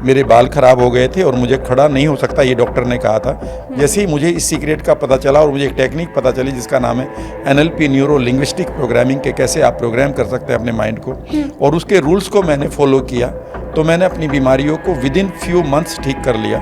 मेरे बाल खराब हो गए थे और मुझे खड़ा नहीं हो सकता, ये डॉक्टर ने कहा था। जैसे ही मुझे इस सीक्रेट का पता चला और मुझे एक टेक्निक पता चली जिसका नाम है NLP, न्यूरो लिंग्विस्टिक प्रोग्रामिंग, के कैसे आप प्रोग्राम कर सकते हैं अपने माइंड को, और उसके रूल्स को मैंने फॉलो किया, तो मैंने अपनी बीमारियों को विदिन फ्यू मंथ्स ठीक कर लिया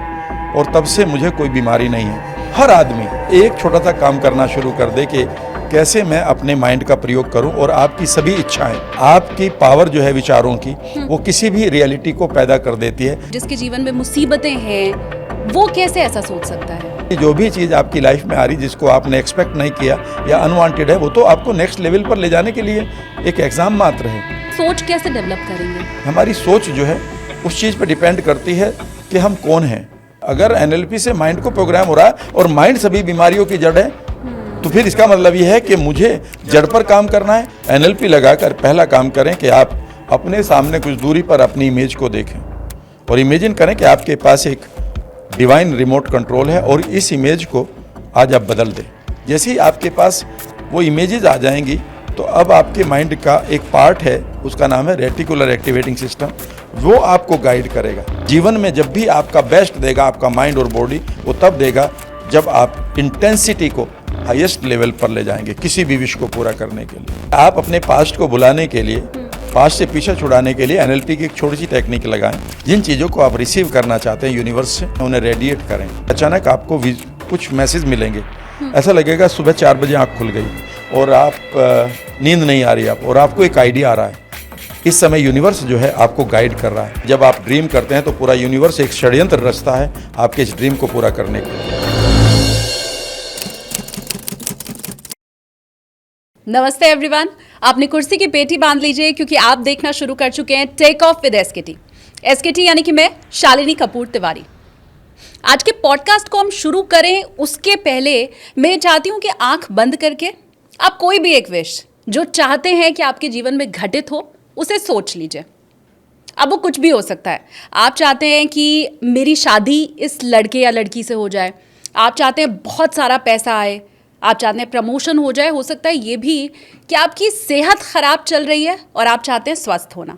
और तब से मुझे कोई बीमारी नहीं है। हर आदमी एक छोटा सा काम करना शुरू कर दे कि कैसे मैं अपने माइंड का प्रयोग करूं, और आपकी सभी इच्छाएं, आपकी पावर जो है विचारों की, वो किसी भी रियलिटी को पैदा कर देती है। जिसके जीवन में मुसीबतें हैं वो कैसे ऐसा सोच सकता है? जो भी चीज़ आपकी लाइफ में आ रही जिसको आपने एक्सपेक्ट नहीं किया या अनवांटेड है, वो तो आपको नेक्स्ट लेवल पर ले जाने के लिए एक एग्जाम मात्र है। सोच कैसे डेवलप करेंगे? हमारी सोच जो है उस चीज़ पर डिपेंड करती है कि हम कौन हैं। अगर NLP से माइंड को प्रोग्राम हो रहा है और माइंड सभी बीमारियों की जड़ है, तो फिर इसका मतलब ये है कि मुझे जड़ पर काम करना है। NLP लगाकर पहला काम करें कि आप अपने सामने कुछ दूरी पर अपनी इमेज को देखें और इमेजिन करें कि आपके पास एक डिवाइन रिमोट कंट्रोल है और इस इमेज को आज आप बदल दें। जैसे ही आपके पास वो इमेजेस आ जाएंगी तो अब आपके माइंड का एक पार्ट है, उसका नाम है रेटिकुलर एक्टिवेटिंग सिस्टम, वो आपको गाइड करेगा। जीवन में जब भी आपका बेस्ट देगा आपका माइंड और बॉडी, वो तब देगा जब आप इंटेंसिटी को हाईएस्ट लेवल पर ले जाएंगे किसी भी विश को पूरा करने के लिए। आप अपने पास्ट को भुलाने के लिए, पास्ट से पीछा छुड़ाने के लिए NLP की एक छोटी सी टेक्निक लगाएं। जिन चीज़ों को आप रिसीव करना चाहते हैं यूनिवर्स से, उन्हें रेडिएट करें। अचानक आपको कुछ मैसेज मिलेंगे, ऐसा लगेगा सुबह 4 बजे आँख खुल गई और आप नींद नहीं आ रही आप, और आपको एक आइडिया आ रहा है। इस समय यूनिवर्स जो है आपको गाइड कर रहा है। जब आप ड्रीम करते हैं तो पूरा यूनिवर्स एक षड्यंत्र रचता है आपके इस ड्रीम को पूरा करने के लिए। नमस्ते एवरीवन, आपने कुर्सी की पेटी बांध लीजिए क्योंकि आप देखना शुरू कर चुके हैं टेक ऑफ विद एसकेटी यानी कि मैं शालिनी कपूर तिवारी। आज के पॉडकास्ट को हम शुरू करें उसके पहले मैं चाहती हूं कि आंख बंद करके आप कोई भी एक विश जो चाहते हैं कि आपके जीवन में घटित हो उसे सोच लीजिए। अब वो कुछ भी हो सकता है। आप चाहते हैं कि मेरी शादी इस लड़के या लड़की से हो जाए, आप चाहते हैं बहुत सारा पैसा आए, आप चाहते हैं प्रमोशन हो जाए, हो सकता है ये भी कि आपकी सेहत खराब चल रही है और आप चाहते हैं स्वस्थ होना।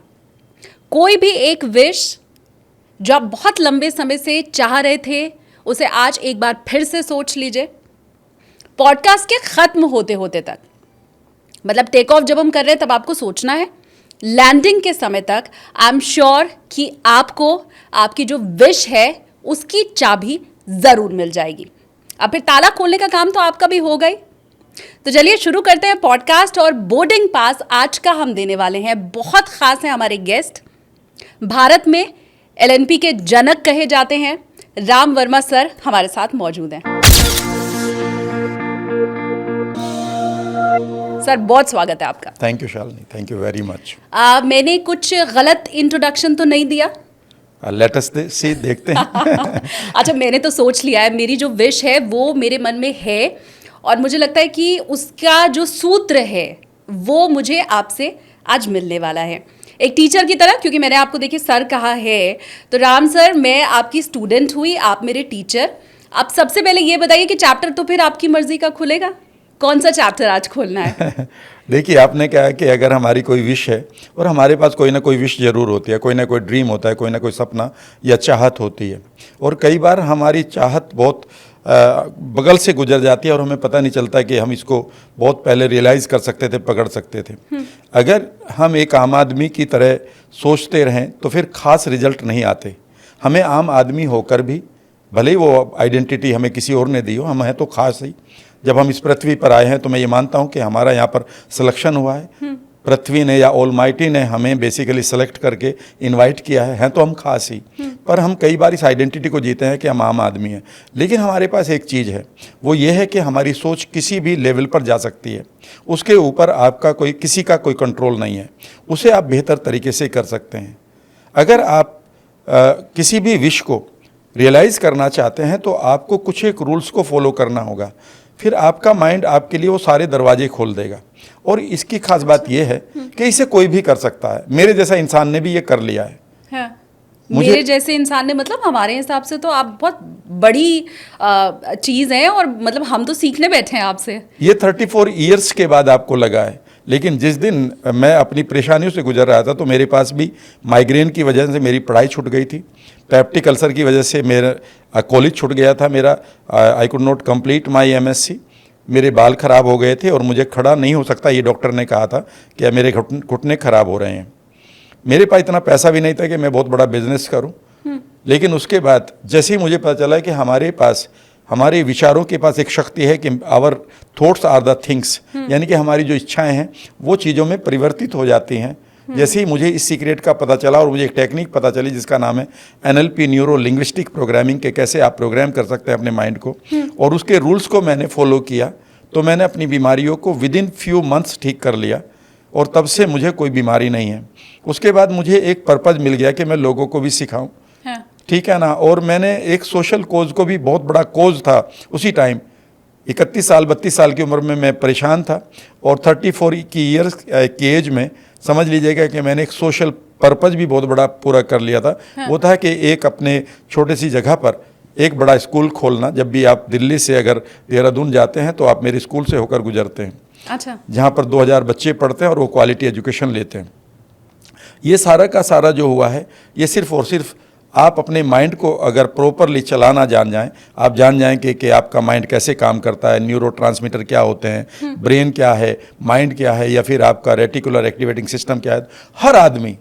कोई भी एक विश जो आप बहुत लंबे समय से चाह रहे थे उसे आज एक बार फिर से सोच लीजिए। पॉडकास्ट के खत्म होते होते तक, मतलब टेक ऑफ जब हम कर रहे हैं तब आपको सोचना है, लैंडिंग के समय तक आई एम श्योर कि आपको आपकी जो विश है उसकी चाबी जरूर मिल जाएगी। अब फिर ताला खोलने का काम तो आपका भी हो गई। तो चलिए शुरू करते हैं पॉडकास्ट। और बोर्डिंग पास आज का हम देने वाले हैं, बहुत खास है हमारे गेस्ट। भारत में LNP के जनक कहे जाते हैं राम वर्मा सर हमारे साथ मौजूद हैं। सर बहुत स्वागत है आपका। Thank you Shalini, thank you very much. मैंने कुछ गलत इंट्रोडक्शन तो नहीं दिया? लेट अस सी, देखते हैं। अच्छा, मैंने तो सोच लिया है, मेरी जो विश है वो मेरे मन में है और मुझे लगता है कि उसका जो सूत्र है वो मुझे आपसे आज मिलने वाला है, एक टीचर की तरह। क्योंकि मैंने आपको देखिए सर कहा है, तो राम सर मैं आपकी स्टूडेंट हुई, आप मेरे टीचर। आप सबसे पहले ये बताइए कि चैप्टर तो फिर आपकी मर्जी का खुलेगा, कौन सा चैप्टर आज खोलना है? देखिए, आपने कहा कि अगर हमारी कोई विश है, और हमारे पास कोई ना कोई विश जरूर होती है, कोई ना कोई ड्रीम होता है, कोई ना कोई सपना या चाहत होती है, और कई बार हमारी चाहत बहुत बगल से गुजर जाती है और हमें पता नहीं चलता कि हम इसको बहुत पहले रियलाइज़ कर सकते थे, पकड़ सकते थे। अगर हम एक आम आदमी की तरह सोचते रहें तो फिर खास रिजल्ट नहीं आते। हमें आम आदमी होकर भी, भले ही वो आइडेंटिटी हमें किसी और ने दी हो, हम हैं तो खास ही। जब हम इस पृथ्वी पर आए हैं तो मैं ये मानता हूँ कि हमारा यहाँ पर सिलेक्शन हुआ है। पृथ्वी ने या ऑलमाइटी ने हमें बेसिकली सेलेक्ट करके इनवाइट किया है तो हम खास ही। पर हम कई बार इस आइडेंटिटी को जीते हैं कि हम आम आदमी हैं। लेकिन हमारे पास एक चीज़ है, वो ये है कि हमारी सोच किसी भी लेवल पर जा सकती है। उसके ऊपर आपका किसी का कोई कंट्रोल नहीं है। उसे आप बेहतर तरीके से कर सकते हैं। अगर आप किसी भी विश को रियलाइज़ करना चाहते हैं तो आपको कुछ एक रूल्स को फॉलो करना होगा। फिर आपका माइंड आपके लिए वो सारे दरवाजे खोल देगा। और इसकी खास बात यह है कि इसे कोई भी कर सकता है। मेरे जैसा इंसान ने भी ये कर लिया है। हाँ। मेरे जैसे इंसान ने, मतलब हमारे हिसाब से तो आप बहुत बड़ी चीज़ है, और मतलब हम तो सीखने बैठे हैं आपसे। ये 34 ईयर्स के बाद आपको लगा है, लेकिन जिस दिन मैं अपनी परेशानियों से गुजर रहा था तो मेरे पास भी माइग्रेन की वजह से मेरी पढ़ाई छूट गई थी, पेप्टिक अल्सर की वजह से मेरा कॉलेज छूट गया था मेरा, I could not complete my MSc, मेरे बाल खराब हो गए थे और मुझे खड़ा नहीं हो सकता, ये डॉक्टर ने कहा था कि मेरे घुटने खराब हो रहे हैं। मेरे पास इतना पैसा भी नहीं था कि मैं बहुत बड़ा बिजनेस करूं, लेकिन उसके बाद जैसे ही मुझे पता चला कि हमारे पास, हमारे विचारों के पास एक शक्ति है कि our thoughts are the things, यानी कि हमारी जो इच्छाएं हैं वो चीज़ों में परिवर्तित हो जाती हैं। जैसे ही मुझे इस सीक्रेट का पता चला और मुझे एक टेक्निक पता चली जिसका नाम है NLP, न्यूरो लिंग्विस्टिक प्रोग्रामिंग, के कैसे आप प्रोग्राम कर सकते हैं अपने माइंड को, और उसके रूल्स को मैंने फॉलो किया, तो मैंने अपनी बीमारियों को विद इन फ्यू मंथ्स ठीक कर लिया और तब से मुझे कोई बीमारी नहीं है। उसके बाद मुझे एक पर्पज़ मिल गया कि मैं लोगों को भी सिखाऊं, ठीक है ना। और मैंने एक सोशल कोज को भी, बहुत बड़ा कोज था उसी टाइम, 32 साल की उम्र में मैं परेशान था और 34 की ईयर्स की एज में समझ लीजिएगा कि मैंने एक सोशल पर्पज़ भी बहुत बड़ा पूरा कर लिया था। वो था कि एक अपने छोटे सी जगह पर एक बड़ा स्कूल खोलना। जब भी आप दिल्ली से अगर देहरादून जाते हैं तो आप मेरे स्कूल से होकर गुजरते हैं, अच्छा, जहाँ पर 2000 बच्चे पढ़ते हैं और वो क्वालिटी एजुकेशन लेते हैं। ये सारा का सारा जो हुआ है, ये सिर्फ और सिर्फ आप अपने माइंड को अगर प्रॉपरली चलाना जान जाएं, आप जान जाएं कि आपका माइंड कैसे काम करता है, न्यूरोट्रांसमीटर क्या होते हैं, ब्रेन क्या है, माइंड क्या है, या फिर आपका रेटिकुलर एक्टिवेटिंग सिस्टम क्या है। हर आदमी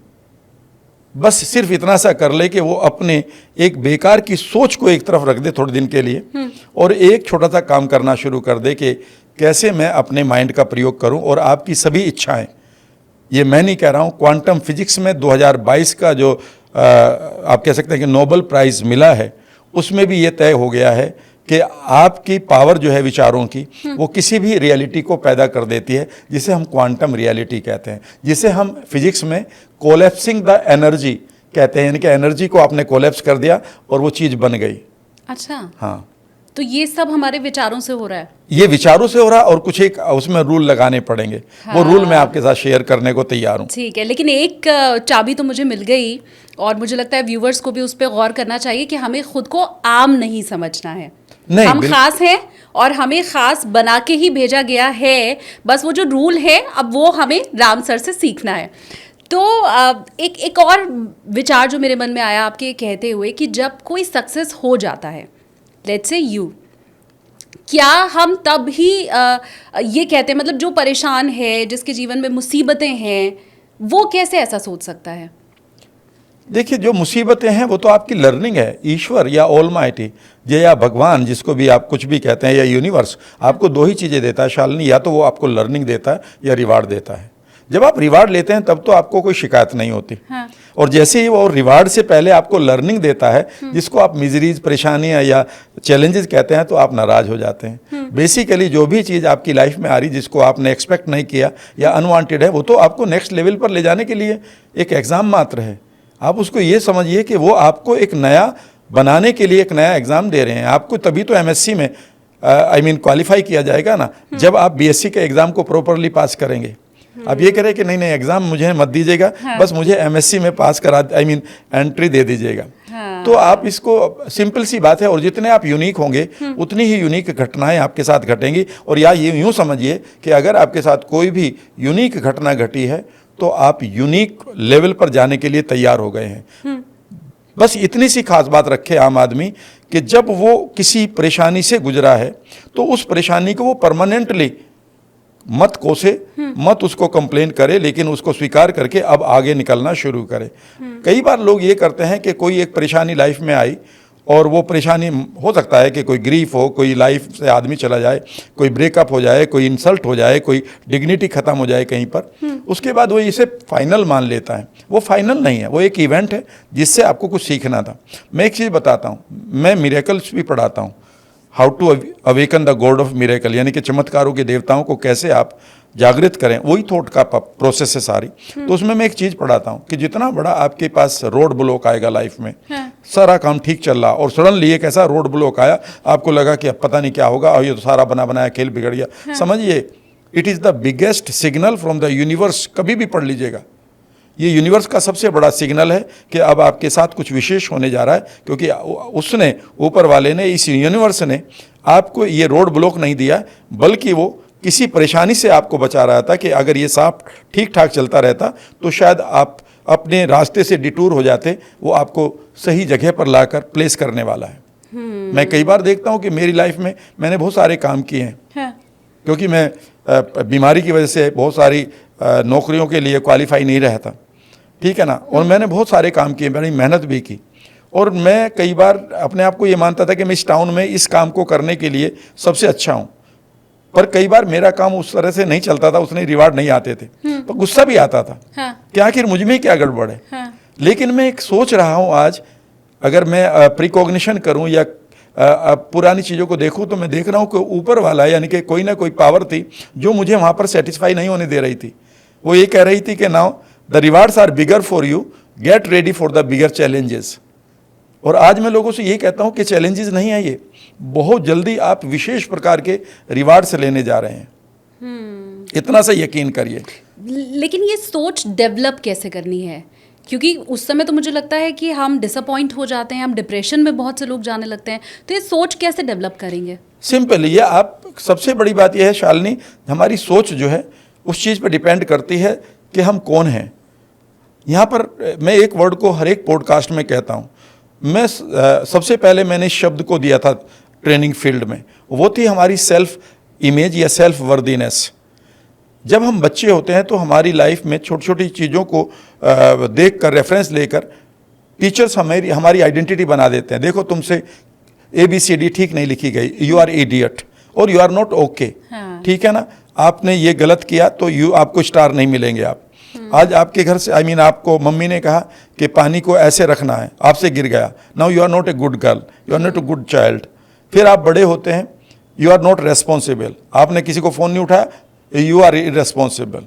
बस सिर्फ इतना सा कर ले कि वो अपने एक बेकार की सोच को एक तरफ रख दे थोड़े दिन के लिए और एक छोटा सा काम करना शुरू कर दे कि कैसे मैं अपने माइंड का प्रयोग करूं और आपकी सभी इच्छाएं, ये मैं नहीं कह रहा हूं, क्वांटम फिजिक्स में 2022 का जो आप कह सकते हैं कि नोबेल प्राइज़ मिला है, उसमें भी ये तय हो गया है कि आपकी पावर जो है विचारों की, वो किसी भी रियलिटी को पैदा कर देती है, जिसे हम क्वांटम रियलिटी कहते हैं, जिसे हम फिजिक्स में कोलैप्सिंग द एनर्जी कहते हैं, यानी कि एनर्जी को आपने कोलैप्स कर दिया और वो चीज़ बन गई। अच्छा, हाँ, तो ये सब हमारे विचारों से हो रहा है। ये विचारों से हो रहा है और कुछ एक उसमें रूल लगाने पड़ेंगे। वो रूल मैं आपके साथ शेयर करने को तैयार हूँ। ठीक है, लेकिन एक चाबी तो मुझे मिल गई और मुझे लगता है व्यूवर्स को भी उस पर गौर करना चाहिए कि हमें खुद को आम नहीं समझना है। नहीं, हम खास हैं और हमें खास बना के ही भेजा गया है। बस वो जो रूल है अब वो हमें राम सर से सीखना है। तो एक और विचार जो मेरे मन में आया आपके कहते हुए कि जब कोई सक्सेस हो जाता है, लेट्स से यू, क्या हम तब ही ये कहते हैं, मतलब जो परेशान है, जिसके जीवन में मुसीबतें हैं, वो कैसे ऐसा सोच सकता है? देखिए, जो मुसीबतें हैं वो तो आपकी लर्निंग है। ईश्वर या ऑलमाइटी या भगवान, जिसको भी आप कुछ भी कहते हैं, या यूनिवर्स, आपको दो ही चीज़ें देता है शालिनी, या तो वो आपको लर्निंग देता है या रिवार्ड देता है। जब आप रिवार्ड लेते हैं तब तो आपको कोई शिकायत नहीं होती। हाँ। और जैसे ही वो रिवार्ड से पहले आपको लर्निंग देता है, जिसको आप मिजरीज, परेशानियां या चैलेंजेस कहते हैं, तो आप नाराज हो जाते हैं। बेसिकली जो भी चीज़ आपकी लाइफ में आ रही, जिसको आपने एक्सपेक्ट नहीं किया या अनवांटेड है, वो तो आपको नेक्स्ट लेवल पर ले जाने के लिए एक एग्ज़ाम मात्र है। आप उसको ये समझिए कि वो आपको एक नया बनाने के लिए एक नया एग्ज़ाम दे रहे हैं। आपको तभी तो एमएससी में क्वालिफाई किया जाएगा ना, जब आप बीएससी के एग्ज़ाम को प्रॉपरली पास करेंगे। आप ये करें कि नहीं नहीं, एग्ज़ाम मुझे मत दीजिएगा, हाँ। बस मुझे एमएससी में पास करा, एंट्री दे दीजिएगा। हाँ। तो आप इसको, सिंपल सी बात है, और जितने आप यूनिक होंगे उतनी ही यूनिक घटनाएं आपके साथ घटेंगी। और या ये यूँ समझिए कि अगर आपके साथ कोई भी यूनिक घटना घटी है तो आप यूनिक लेवल पर जाने के लिए तैयार हो गए हैं। बस इतनी सी खास बात रखे आम आदमी कि जब वो किसी परेशानी से गुजरा है तो उस परेशानी को वो परमानेंटली मत कोसे, मत उसको कंप्लेन करे, लेकिन उसको स्वीकार करके अब आगे निकलना शुरू करे। कई बार लोग ये करते हैं कि कोई एक परेशानी लाइफ में आई और वो परेशानी हो सकता है कि कोई ग्रीफ हो, कोई लाइफ से आदमी चला जाए, कोई ब्रेकअप हो जाए, कोई इंसल्ट हो जाए, कोई डिग्निटी ख़त्म हो जाए कहीं पर, उसके बाद वो इसे फाइनल मान लेता है। वो फाइनल नहीं है, वो एक इवेंट है जिससे आपको कुछ सीखना था। मैं एक चीज़ बताता हूँ, मैं मिरेकल्स भी पढ़ाता हूँ, how to awaken the God of miracle, यानी कि चमत्कारों के देवताओं को कैसे आप जागृत करें, वही थॉट का प्रोसेस है सारी। तो उसमें मैं एक चीज़ पढ़ाता हूँ कि जितना बड़ा आपके पास रोड ब्लॉक आएगा लाइफ में, सारा काम ठीक चल रहा और सडनली एक ऐसा रोड ब्लॉक आया, आपको लगा कि अब पता नहीं क्या होगा और ये तो सारा बना बनाया खेल बिगड़ गया। समझिए, it is the biggest signal from the universe. कभी भी पढ़ लीजिएगा, ये यूनिवर्स का सबसे बड़ा सिग्नल है कि अब आपके साथ कुछ विशेष होने जा रहा है, क्योंकि उसने, ऊपर वाले ने, इस यूनिवर्स ने आपको ये रोड ब्लॉक नहीं दिया, बल्कि वो किसी परेशानी से आपको बचा रहा था कि अगर ये सांप ठीक ठाक चलता रहता तो शायद आप अपने रास्ते से डिटूर हो जाते, वो आपको सही जगह पर लाकर प्लेस करने वाला है। मैं कई बार देखता हूँ कि मेरी लाइफ में मैंने बहुत सारे काम किए हैं, क्योंकि मैं बीमारी की वजह से बहुत सारी नौकरियों के लिए क्वालिफाई नहीं रहा था, ठीक है ना, और मैंने बहुत सारे काम किए, बड़ी मेहनत भी की, और मैं कई बार अपने आप को ये मानता था कि मैं इस टाउन में इस काम को करने के लिए सबसे अच्छा हूँ, पर कई बार मेरा काम उस तरह से नहीं चलता था, उसने रिवार्ड नहीं आते थे, तो गुस्सा भी आता था कि आखिर मुझ में क्या गड़बड़ है। लेकिन मैं एक सोच रहा हूँ आज, अगर मैं प्रिकॉग्निशन करूँ या पुरानी चीज़ों को देखूँ, तो मैं देख रहा हूँ कि ऊपर वाला यानी कि कोई ना कोई पावर थी जो मुझे वहाँ पर सेटिस्फाई नहीं होने दे रही थी। वो ये कह रही थी कि now the rewards are bigger for you, get ready for the bigger challenges. और आज मैं लोगों से ये कहता हूँ कि चैलेंजेस नहीं है, ये बहुत जल्दी आप विशेष प्रकार के रिवार्ड से लेने जा रहे हैं, इतना सा यकीन करिए। लेकिन ये सोच डेवलप कैसे करनी है? क्योंकि उस समय तो मुझे लगता है कि हम डिसअपॉइंट हो जाते हैं, हम डिप्रेशन में बहुत से लोग जाने लगते हैं, तो ये सोच कैसे डेवलप करेंगे? सिंपल, ये आप सबसे बड़ी बात यह है शालिनी, हमारी सोच जो है उस चीज़ पर डिपेंड करती है कि हम कौन हैं। यहाँ पर मैं एक वर्ड को हर एक पॉडकास्ट में कहता हूँ, मैं सबसे पहले मैंने इस शब्द को दिया था ट्रेनिंग फील्ड में, वो थी हमारी सेल्फ इमेज या सेल्फ वर्दीनेस। जब हम बच्चे होते हैं तो हमारी लाइफ में छोटी छोटी चीज़ों को देख कर, रेफरेंस लेकर टीचर्स हमारी आइडेंटिटी बना देते हैं। देखो तुमसे ABCD ठीक नहीं लिखी गई, यू आर इडियट और यू आर नॉट ओके, ठीक है ना, आपने ये गलत किया तो आपको स्टार नहीं मिलेंगे आप। आज आपके घर से आपको मम्मी ने कहा कि पानी को ऐसे रखना है, आपसे गिर गया, now you are not a good girl, you are not a good child. फिर आप बड़े होते हैं, यू आर नॉट रेस्पॉन्सिबल, आपने किसी को फ़ोन नहीं उठाया, यू आर इरेस्पॉन्सिबल,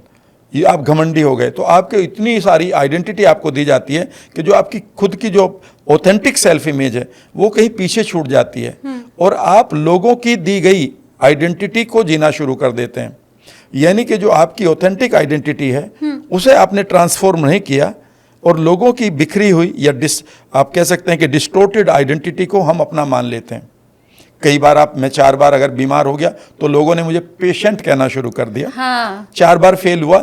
ये आप घमंडी हो गए। तो आपके इतनी सारी आइडेंटिटी आपको दी जाती है कि जो आपकी खुद की जो ऑथेंटिक सेल्फ इमेज है वो कहीं पीछे छूट जाती है, और आप लोगों की दी गई आइडेंटिटी को जीना शुरू कर देते हैं। यानी कि जो आपकी ऑथेंटिक आइडेंटिटी है उसे आपने ट्रांसफॉर्म नहीं किया, और लोगों की बिखरी हुई या आप कह सकते हैं कि डिस्टोर्टेड आइडेंटिटी को हम अपना मान लेते हैं। कई बार मैं 4 बार अगर बीमार हो गया तो लोगों ने मुझे पेशेंट कहना शुरू कर दिया। 4 बार फेल हुआ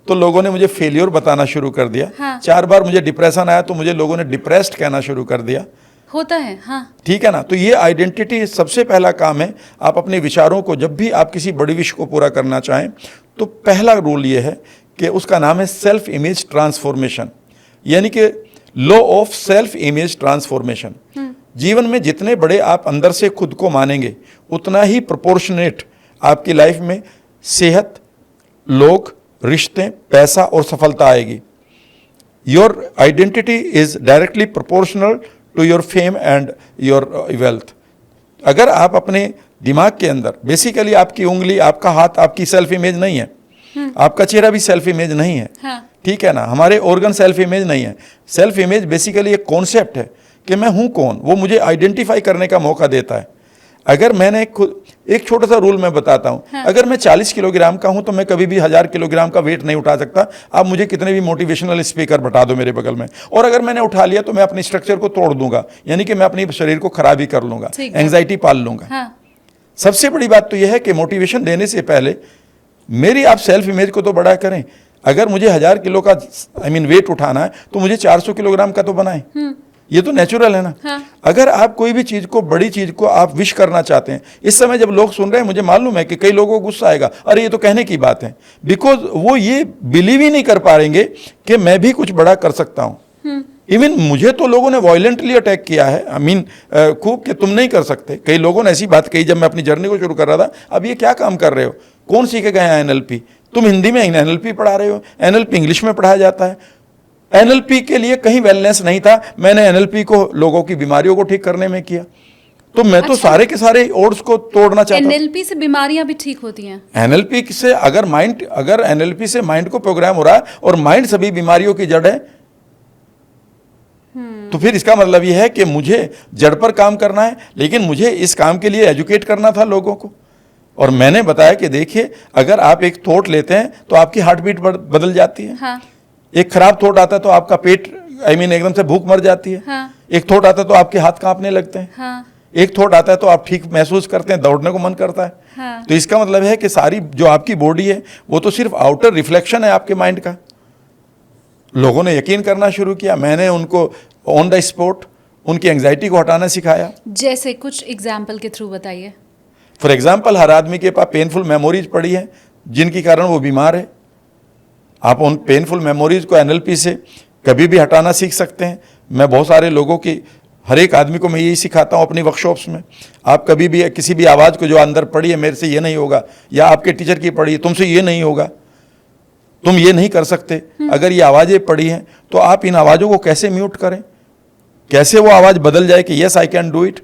तो लोगों ने मुझे फेलियर बताना शुरू कर दिया। 4 बार मुझे डिप्रेशन आया तो मुझे लोगों ने डिप्रेस्ड कहना शुरू कर दिया। होता है, हाँ, ठीक है ना। तो ये आइडेंटिटी सबसे पहला काम है। आप अपने विचारों को, जब भी आप किसी बड़ी विश को पूरा करना चाहें तो पहला रूल ये है कि उसका नाम है सेल्फ इमेज ट्रांसफॉर्मेशन, यानी कि law of self image transformation. जीवन में जितने बड़े आप अंदर से खुद को मानेंगे उतना ही प्रोपोर्शनेट आपकी लाइफ में सेहत, लोग, रिश्ते, पैसा और सफलता आएगी। Your identity is directly proportional to your fame and your wealth. अगर आप अपने दिमाग के अंदर, बेसिकली आपकी उंगली, आपका हाथ आपकी सेल्फ इमेज नहीं है, आपका चेहरा भी सेल्फ इमेज नहीं है, ठीक है ना, हमारे ऑर्गन सेल्फ इमेज नहीं है। सेल्फ इमेज बेसिकली एक कॉन्सेप्ट है कि मैं हूं कौन, वो मुझे आइडेंटिफाई करने का मौका देता है। अगर मैंने एक छोटा सा रूल मैं बताता हूं, अगर मैं 40 किलोग्राम का हूं तो मैं कभी भी 1000 किलोग्राम का वेट नहीं उठा सकता। आप मुझे कितने भी मोटिवेशनल स्पीकर बैठा दो मेरे बगल में, और अगर मैंने उठा लिया तो मैं अपनी स्ट्रक्चर को तोड़ दूंगा, यानी कि मैं अपने शरीर को खराब ही कर लूंगा, एंग्जाइटी पाल लूंगा। सबसे बड़ी बात तो यह है कि मोटिवेशन देने से पहले मेरी आप सेल्फ इमेज को तो बड़ा करें। अगर मुझे 1000 किलो का वेट उठाना है तो मुझे 400 किलोग्राम का तो बनाएं, ये तो नेचुरल है ना। अगर आप कोई भी चीज को, बड़ी चीज को आप विश करना चाहते हैं, इस समय जब लोग सुन रहे हैं मुझे मालूम है कि कई लोगों को गुस्सा आएगा, अरे ये तो कहने की बात है, बिकॉज वो ये बिलीव ही नहीं कर पाएंगे कि मैं भी कुछ बड़ा कर सकता हूं। इवन मुझे तो लोगों ने वायलेंटली अटैक किया है, खूब कि तुम नहीं कर सकते। कई लोगों ने ऐसी बात कही जब मैं अपनी जर्नी को शुरू कर रहा था, अब ये क्या काम कर रहे हो, कौन सीखे गए हैं NLP, तुम हिंदी में NLP पढ़ा रहे हो, NLP इंग्लिश में पढ़ाया जाता है। NLP के लिए कहीं वेलनेस नहीं था, मैंने NLP को लोगों की बीमारियों को ठीक करने में किया। तो मैं तो सारे के सारे ओड्स को तोड़ना चाहता हूं। NLP से बीमारियां भी ठीक होती हैं। NLP से अगर NLP से माइंड को प्रोग्राम हो रहा है और माइंड सभी बीमारियों की जड़ है, तो फिर इसका मतलब यह है कि मुझे जड़ पर काम करना है, लेकिन मुझे इस काम के लिए एजुकेट करना था लोगों को। और मैंने बताया कि देखिए, अगर आप एक थॉट लेते हैं तो आपकी हार्ट बीट बदल जाती है। एक खराब थॉट आता है तो आपका पेट एकदम से भूख मर जाती है। एक थॉट आता है तो आपके हाथ कांपने लगते हैं। एक थॉट आता है तो आप ठीक महसूस करते हैं, दौड़ने को मन करता है। हाँ। तो इसका मतलब है कि सारी जो आपकी बॉडी है वो तो सिर्फ आउटर रिफ्लेक्शन है आपके माइंड का। लोगों ने यकीन करना शुरू किया, मैंने उनको ऑन द स्पॉट उनकी एंग्जाइटी को हटाना सिखाया। जैसे कुछ एग्जाम्पल के थ्रू बताइए। फॉर एग्जाम्पल, हर आदमी के पास पेनफुल मेमोरीज पड़ी है जिनके कारण वो बीमार है। आप उन पेनफुल मेमोरीज को एनएलपी से कभी भी हटाना सीख सकते हैं। मैं बहुत सारे लोगों की, हर एक आदमी को मैं यही सिखाता हूँ अपनी वर्कशॉप्स में। आप कभी भी किसी भी आवाज़ को जो अंदर पड़ी है, मेरे से ये नहीं होगा, या आपके टीचर की पड़ी है, तुमसे ये नहीं होगा, तुम ये नहीं कर सकते, अगर ये आवाज़ें पड़ी हैं तो आप इन आवाज़ों को कैसे म्यूट करें, कैसे वो आवाज़ बदल जाए कि yes I can do it.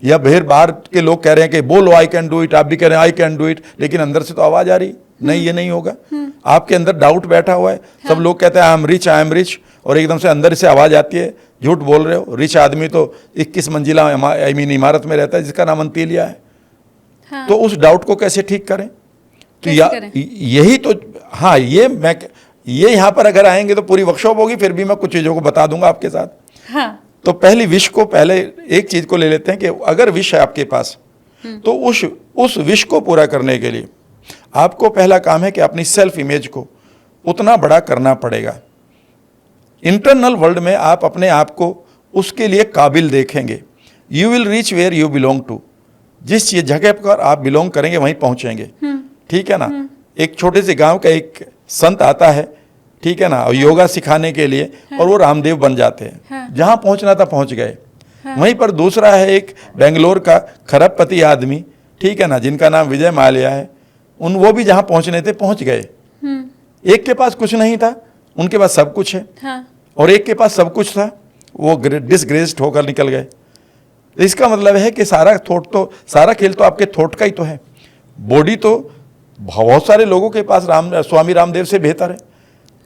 या बाहर के लोग कह रहे हैं कि बोलो आई कैन डू इट, आप भी कह रहे हैं आई कैन डू इट, लेकिन अंदर से तो आवाज़ आ रही नहीं, ये नहीं होगा। आपके अंदर डाउट बैठा हुआ है। सब लोग कहते हैं आई एम रिच, और एकदम से अंदर से आवाज़ आती है झूठ बोल रहे हो। रिच आदमी तो 21 मंजिला इमारत में रहता है जिसका नाम अंतीलिया है। हाँ। तो उस डाउट को कैसे ठीक करें? तो करें? यही तो, हाँ, ये यहाँ पर अगर आएंगे तो पूरी वर्कशॉप होगी, फिर भी मैं कुछ चीज़ों को बता दूंगा आपके साथ। हाँ। तो पहली विश को, पहले एक चीज को ले लेते हैं कि अगर विश है आपके पास तो उस विश को पूरा करने के लिए आपको पहला काम है कि अपनी सेल्फ इमेज को उतना बड़ा करना पड़ेगा। इंटरनल वर्ल्ड में आप अपने आप को उसके लिए काबिल देखेंगे। You will reach where you belong to. जिस जगह पर आप बिलोंग करेंगे वहीं पहुंचेंगे। ठीक है ना? एक छोटे से गांव का एक संत आता है, ठीक है ना, और योगा सिखाने के लिए, और वो रामदेव बन जाते हैं। जहां पहुंचना था पहुंच गए। वहीं पर दूसरा है एक बेंगलोर का खरबपति आदमी, ठीक है ना, जिनका नाम विजय माल्या है। वो भी जहां पहुंचने थे पहुंच गए। एक के पास कुछ नहीं था, उनके पास सब कुछ है। और एक के पास सब कुछ था, वो डिसग्रेस्ड होकर निकल गए। तो इसका मतलब है कि सारा खेल तो आपके थॉट का ही तो है। बॉडी तो बहुत सारे लोगों के पास स्वामी रामदेव से बेहतर है,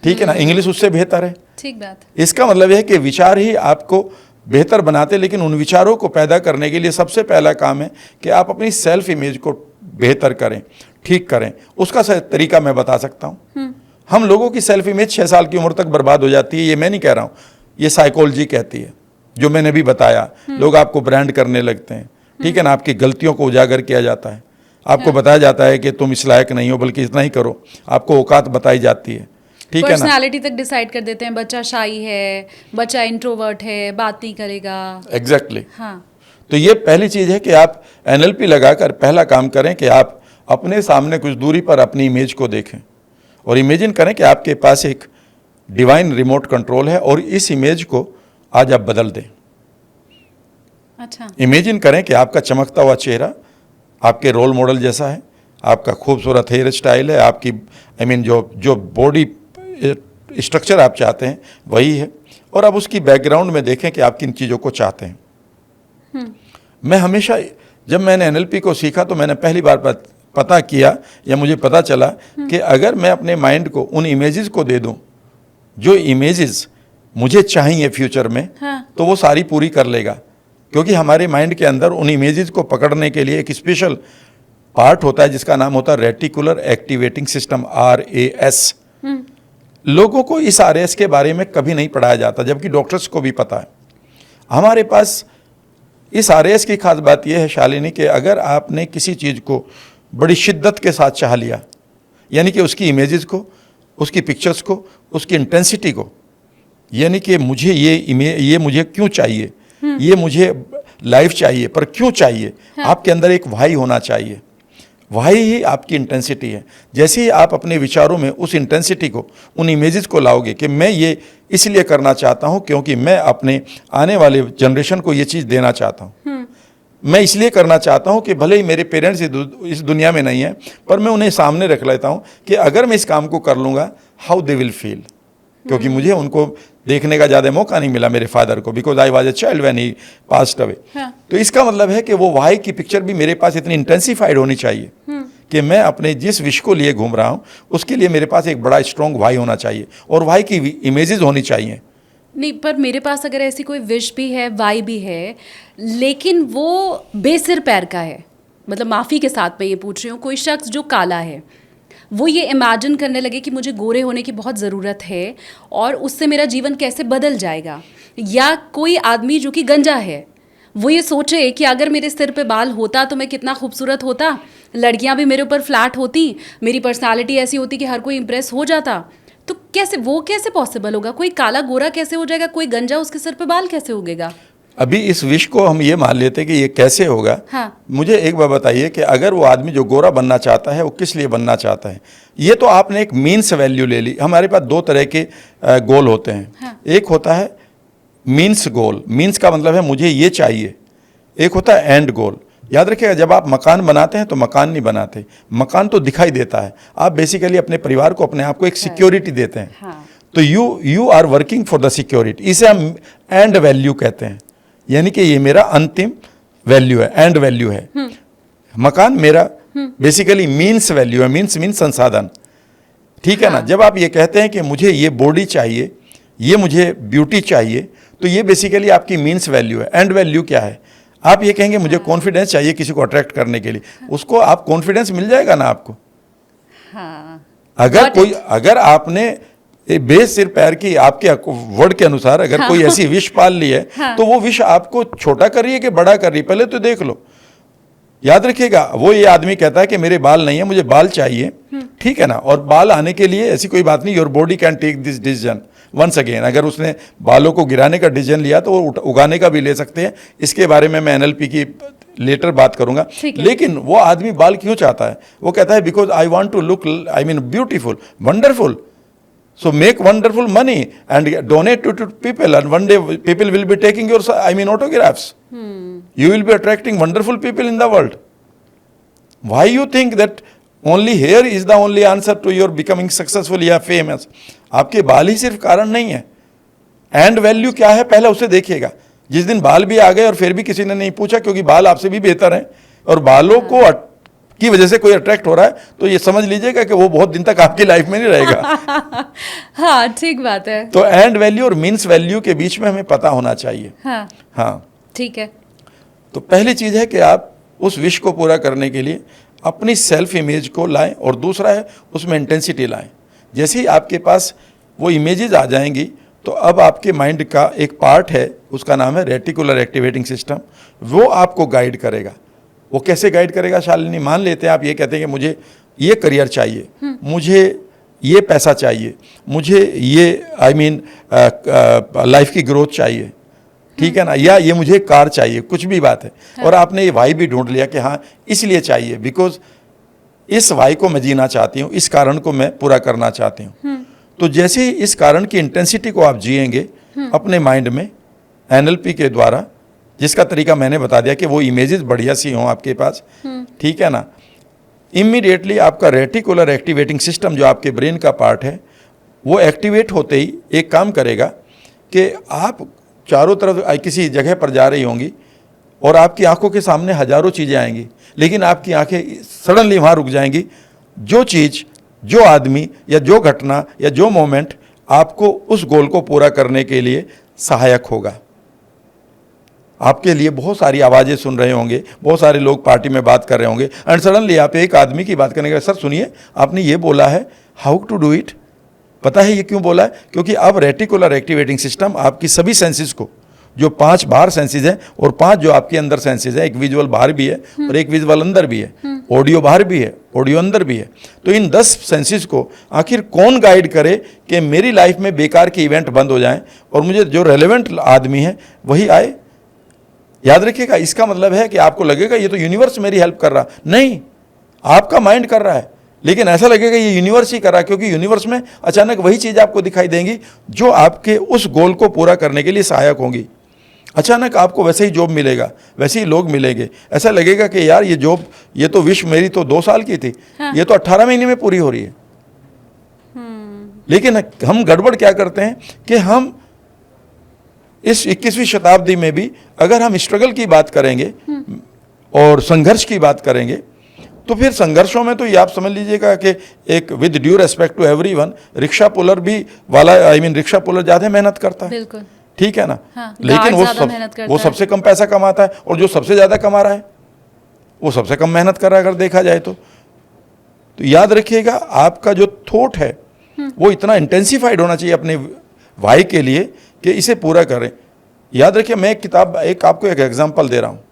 ठीक है ना, इंग्लिश उससे बेहतर है। ठीक बात। इसका मतलब है कि विचार ही आपको बेहतर बनाते, लेकिन उन विचारों को पैदा करने के लिए सबसे पहला काम है कि आप अपनी सेल्फ इमेज को बेहतर करें, ठीक करें। उसका तरीका मैं बता सकता हूँ। हम लोगों की सेल्फ इमेज 6 साल की उम्र तक बर्बाद हो जाती है। ये मैं नहीं कह रहा हूँ, ये साइकोलॉजी कहती है, जो मैंने भी बताया। लोग आपको ब्रांड करने लगते हैं, ठीक है ना, आपकी गलतियों को उजागर किया जाता है, आपको बताया जाता है कि तुम इस लायक नहीं हो, बल्कि इतना ही करो, आपको औकात बताई जाती है, ठीक है ना। पर्सनालिटी तक डिसाइड कर देते हैं, बच्चा शाई है, बच्चा इंट्रोवर्ट है, बात नहीं करेगा। एग्जैक्टली। हाँ। तो ये पहली चीज है कि आप एनएलपी लगाकर पहला काम करें कि आप अपने सामने कुछ दूरी पर अपनी इमेज को देखें और इमेजिन करें कि आपके पास एक डिवाइन रिमोट कंट्रोल है और इस इमेज को आज आप बदल दें। अच्छा। इमेजिन करें कि आपका चमकता हुआ चेहरा आपके रोल मॉडल जैसा है, आपका खूबसूरत हेयर स्टाइल है, आपकी जो बॉडी स्ट्रक्चर आप चाहते हैं वही है, और अब उसकी बैकग्राउंड में देखें कि आप किन चीज़ों को चाहते हैं। मैं हमेशा, जब मैंने एनएलपी को सीखा तो मैंने पहली बार पता किया, या मुझे पता चला कि अगर मैं अपने माइंड को उन इमेजेस को दे दूं जो इमेजेस मुझे चाहिए फ्यूचर में, तो वो सारी पूरी कर लेगा। क्योंकि हमारे माइंड के अंदर उन इमेजेस को पकड़ने के लिए एक स्पेशल पार्ट होता है जिसका नाम होता है रेटिकुलर एक्टिवेटिंग सिस्टम, RAS। लोगों को इस RAS के बारे में कभी नहीं पढ़ाया जाता, जबकि डॉक्टर्स को भी पता है। हमारे पास इस RAS की खास बात यह है शालिनी, कि अगर आपने किसी चीज़ को बड़ी शिद्दत के साथ चाह लिया, यानी कि उसकी इमेजेस को, उसकी पिक्चर्स को, उसकी इंटेंसिटी को, यानी कि मुझे ये मुझे क्यों चाहिए, ये मुझे लाइफ चाहिए, पर क्यों चाहिए? आपके अंदर एक वाई होना चाहिए। वाई ही आपकी इंटेंसिटी है। जैसे ही आप अपने विचारों में उस इंटेंसिटी को, उन इमेजेस को लाओगे कि मैं ये इसलिए करना चाहता हूँ क्योंकि मैं अपने आने वाले जनरेशन को ये चीज़ देना चाहता हूँ, मैं इसलिए करना चाहता हूँ कि भले ही मेरे पेरेंट्स इस दुनिया में नहीं है, पर मैं उन्हें सामने रख लेता हूँ कि अगर मैं इस काम को कर लूँगा, हाउ दे विल फील। क्योंकि मुझे उनको देखने का ज़्यादा मौका नहीं मिला, मेरे फादर को, because I was a child when he passed away. तो इसका मतलब है कि वो वाई की पिक्चर भी मेरे पास इतनी इंटेंसिफाइड होनी चाहिए कि मैं अपने जिस विश को लिए घूम रहा हूँ उसके लिए मेरे पास एक बड़ा स्ट्रॉन्ग वाई होना चाहिए, और वाई की इमेजेस होनी चाहिए। नहीं, पर मेरे पास अगर ऐसी कोई विश भी है, वाई भी है, लेकिन वो बेसिर पैर का है, मतलब माफ़ी के साथ मैं ये पूछ रही हूँ, कोई शख्स जो काला है वो ये इमेजिन करने लगे कि मुझे गोरे होने की बहुत ज़रूरत है और उससे मेरा जीवन कैसे बदल जाएगा, या कोई आदमी जो कि गंजा है वो ये सोचे कि अगर मेरे सिर पे बाल होता तो मैं कितना खूबसूरत होता, लड़कियां भी मेरे ऊपर फ्लैट होती, मेरी पर्सनालिटी ऐसी होती कि हर कोई इंप्रेस हो जाता। तो कैसे पॉसिबल होगा? कोई काला गोरा कैसे हो जाएगा? कोई गंजा, उसके सिर पे बाल कैसे उगेगा? अभी इस विश को हम ये मान लेते हैं कि ये कैसे होगा। हाँ। मुझे एक बात बताइए कि अगर वो आदमी जो गोरा बनना चाहता है वो किस लिए बनना चाहता है? ये तो आपने एक मीन्स वैल्यू ले ली। हमारे पास दो तरह के गोल होते हैं। हाँ। एक होता है मीन्स गोल, मीन्स का मतलब है मुझे ये चाहिए। एक होता है एंड गोल। याद रखिएगा, जब आप मकान बनाते हैं तो मकान नहीं बनाते, मकान तो दिखाई देता है। आप बेसिकली अपने परिवार को, अपने आप को एक सिक्योरिटी देते हैं। हाँ। तो you are working for the security. इसे हम एंड वैल्यू कहते हैं, यानी कि ये मेरा अंतिम वैल्यू है, एंड वैल्यू है। मकान मेरा बेसिकली मीन्स वैल्यू है। मीन्स संसाधन, ठीक है ना। जब आप ये कहते हैं कि मुझे ये बॉडी चाहिए, ये मुझे ब्यूटी चाहिए, तो ये बेसिकली आपकी मीन्स वैल्यू है। एंड वैल्यू क्या है? आप ये कहेंगे मुझे कॉन्फिडेंस चाहिए किसी को अट्रैक्ट करने के लिए, उसको आप कॉन्फिडेंस मिल जाएगा ना आपको। हाँ। अगर आपने बेस सिर पैर की आपके वर्ड के अनुसार अगर कोई ऐसी विश पाल ली है, तो वो विश आपको छोटा कर रही है कि बड़ा कर रही है, पहले तो देख लो। याद रखिएगा, वो ये आदमी कहता है कि मेरे बाल नहीं है, मुझे बाल चाहिए, ठीक है ना। और बाल आने के लिए ऐसी कोई बात नहीं, your body can take this decision once again. अगर उसने बालों को गिराने का डिसीजन लिया तो वो उगाने का भी ले सकते हैं। इसके बारे में मैं NLP की लेटर बात करूंगा। लेकिन वो आदमी बाल क्यों चाहता है? वो कहता है because I want to look, I mean beautiful, wonderful, so make wonderful money and donate to people, and one day people will be taking your autographs. You will be attracting wonderful people in the world. Why you think that only hair is the only answer to your becoming successful या famous? आपके बाल ही सिर्फ कारण नहीं है। And value क्या है पहले उसे देखिएगा। जिस दिन बाल भी आ गए और फिर भी किसी ने नहीं पूछा, क्योंकि बाल आपसे भी बेहतर हैं और बालों को की वजह से कोई अट्रैक्ट हो रहा है, तो ये समझ लीजिएगा कि वो बहुत दिन तक आपकी लाइफ में नहीं रहेगा। हाँ, ठीक बात है। तो एंड वैल्यू और मीन्स वैल्यू के बीच में हमें पता होना चाहिए। हाँ। हाँ, ठीक है। तो पहली चीज है कि आप उस विश को पूरा करने के लिए अपनी सेल्फ इमेज को लाएं, और दूसरा है उसमें इंटेंसिटी लाएं। जैसे ही आपके पास वो इमेजेस आ जाएंगी, तो अब आपके माइंड का एक पार्ट है, उसका नाम है रेटिकुलर एक्टिवेटिंग सिस्टम, वो आपको गाइड करेगा। वो कैसे गाइड करेगा शालिनी? मान लेते हैं आप ये कहते हैं कि मुझे ये करियर चाहिए, मुझे ये पैसा चाहिए, मुझे ये लाइफ की ग्रोथ चाहिए, ठीक है ना, या ये मुझे कार चाहिए, कुछ भी बात है। और आपने ये वाई भी ढूंढ लिया कि हाँ इसलिए चाहिए, बिकॉज इस वाई को मैं जीना चाहती हूँ, इस कारण को मैं पूरा करना चाहती हूँ। तो जैसे ही इस कारण की इंटेंसिटी को आप जिएंगे अपने माइंड में NLP के द्वारा, जिसका तरीका मैंने बता दिया कि वो इमेजेस बढ़िया सी हों आपके पास, ठीक है ना, इमीडिएटली आपका रेटिकुलर एक्टिवेटिंग सिस्टम जो आपके ब्रेन का पार्ट है, वो एक्टिवेट होते ही एक काम करेगा कि आप चारों तरफ किसी जगह पर जा रही होंगी और आपकी आंखों के सामने हजारों चीज़ें आएंगी, लेकिन आपकी आंखें सडनली वहाँ रुक जाएंगी। जो चीज़, जो आदमी या जो घटना या जो मोमेंट आपको उस गोल को पूरा करने के लिए सहायक होगा। आपके लिए बहुत सारी आवाज़ें सुन रहे होंगे, बहुत सारे लोग पार्टी में बात कर रहे होंगे, एंड सडनली आप एक आदमी की बात करने के, सर सुनिए आपने ये बोला है, हाउ टू डू इट। पता है ये क्यों बोला है? क्योंकि अब रेटिकुलर एक्टिवेटिंग सिस्टम आपकी सभी सेंसेस को, जो 5 बाहर सेंसेस हैं और 5 जो आपके अंदर सेंसेस हैं, एक विजुअल बाहर भी है और एक विजुअल अंदर भी है, ऑडियो बाहर भी है, ऑडियो अंदर भी है। तो इन 10 सेंसेस को आखिर कौन गाइड करे कि मेरी लाइफ में बेकार के इवेंट बंद हो जाएं और मुझे जो रेलेवेंट आदमी है वही आए। याद रखिएगा, इसका मतलब है कि आपको लगेगा ये तो यूनिवर्स मेरी हेल्प कर रहा, नहीं, आपका माइंड कर रहा है। लेकिन ऐसा लगेगा ये यूनिवर्स ही कर रहा है, क्योंकि यूनिवर्स में अचानक वही चीज़ आपको दिखाई देंगी जो आपके उस गोल को पूरा करने के लिए सहायक होंगी। अचानक आपको वैसे ही जॉब मिलेगा, वैसे ही लोग मिलेंगे। ऐसा लगेगा कि यार ये जॉब, ये तो विश मेरी तो 2 साल की थी, हाँ। ये तो 18 महीने में पूरी हो रही है। लेकिन हम गड़बड़ क्या करते हैं कि हम इस 21वीं शताब्दी में भी अगर हम स्ट्रगल की बात करेंगे और संघर्ष की बात करेंगे, तो फिर संघर्षों में तो ये आप समझ लीजिएगा कि एक with due respect to everyone, rickshaw puller भी वाला, रिक्शा पुलर ज़्यादा मेहनत करता है, बिल्कुल, ठीक है ना, हाँ, लेकिन वो सबसे कम पैसा कमाता है, और जो सबसे ज़्यादा कमा रहा है वो सबसे कम मेहनत कर रहा है, अगर देखा जाए तो याद रखिएगा आपका जो थॉट है वो इतना इंटेंसिफाइड होना चाहिए अपने वाई के लिए कि इसे पूरा करें। याद रखिए, मैं एक आपको एक एग्जांपल दे रहा हूँ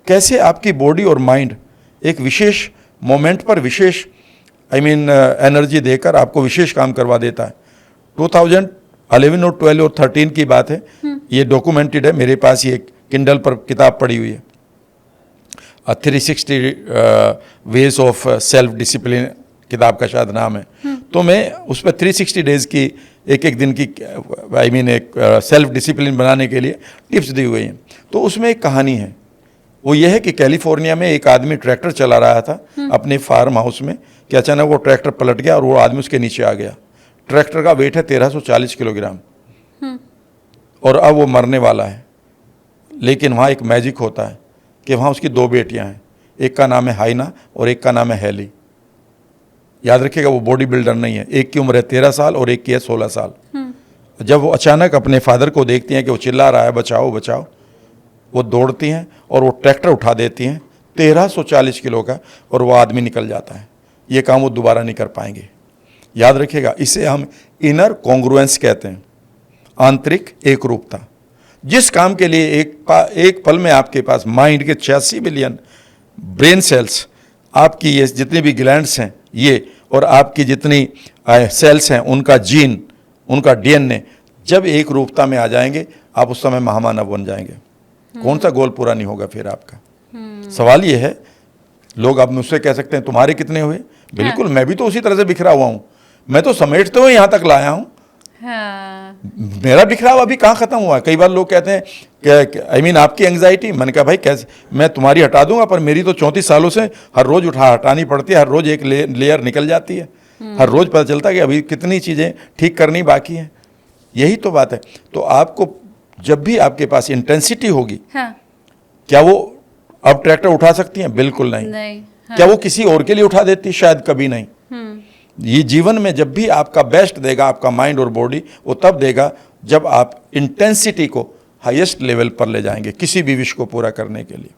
कैसे आपकी बॉडी और माइंड एक विशेष मोमेंट पर विशेष एनर्जी देकर आपको विशेष काम करवा देता है। 2011 और 12 और 13 की बात है, ये डॉक्यूमेंटेड है, मेरे पास ये किंडल पर किताब पड़ी हुई है, 360 वेज ऑफ सेल्फ डिसिप्लिन किताब का शायद नाम है। तो मैं उस पर 360 डेज की एक दिन की एक सेल्फ डिसिप्लिन बनाने के लिए टिप्स दी हुई हैं। तो उसमें एक कहानी है, वो ये है कि कैलिफोर्निया में एक आदमी ट्रैक्टर चला रहा था अपने फार्म हाउस में कि अचानक वो ट्रैक्टर पलट गया और वो आदमी उसके नीचे आ गया। ट्रैक्टर का वेट है 1340 किलोग्राम और अब वो मरने वाला है। लेकिन वहाँ एक मैजिक होता है कि वहाँ उसकी 2 बेटियाँ हैं, एक का नाम है हाइना और एक का नाम है हेली। याद रखिएगा, वो बॉडी बिल्डर नहीं है। एक की उम्र है 13 साल और एक की है 16 साल। जब वो अचानक अपने फादर को देखती हैं कि वो चिल्ला रहा है बचाओ बचाओ, वो दौड़ती हैं और वो ट्रैक्टर उठा देती हैं 1340 किलो का, और वो आदमी निकल जाता है। ये काम वो दोबारा नहीं कर पाएंगे। याद रखिएगा, इसे हम इनर कॉन्ग्रुएंस कहते हैं, आंतरिक एक रूपता। जिस काम के लिए एक पल में आपके पास माइंड के 86 बिलियन ब्रेन सेल्स, आपकी ये जितनी भी ग्लैंड्स हैं ये, और आपकी जितनी सेल्स हैं उनका जीन, उनका डीएनए जब एक रूपता में आ जाएंगे, आप उस समय महामानव बन जाएंगे। कौन सा गोल पूरा नहीं होगा फिर आपका? सवाल ये है, लोग अब मुझसे कह सकते हैं तुम्हारे कितने हुए? बिल्कुल, मैं भी तो उसी तरह से बिखरा हुआ हूँ। मैं तो समेटते हुए यहाँ तक लाया हूँ। हाँ। मेरा बिखराव अभी कहाँ खत्म हुआ? कई बार लोग कहते हैं कि आपकी एंग्जाइटी, मैंने कहा भाई कैसे, मैं तुम्हारी हटा दूंगा, पर मेरी तो 34 सालों से हर रोज हटानी पड़ती है, हर रोज एक लेयर निकल जाती है, हर रोज पता चलता है कि अभी कितनी चीज़ें ठीक करनी बाकी हैं। यही तो बात है। तो आपको जब भी आपके पास इंटेंसिटी होगी, हाँ। क्या वो अब ट्रैक्टर उठा सकती हैं? बिल्कुल नहीं। हाँ। क्या वो किसी और के लिए उठा देती? शायद कभी नहीं। ये जीवन में जब भी आपका बेस्ट देगा आपका माइंड और बॉडी, वो तब देगा जब आप इंटेंसिटी को हाईएस्ट लेवल पर ले जाएंगे किसी भी विश को पूरा करने के लिए।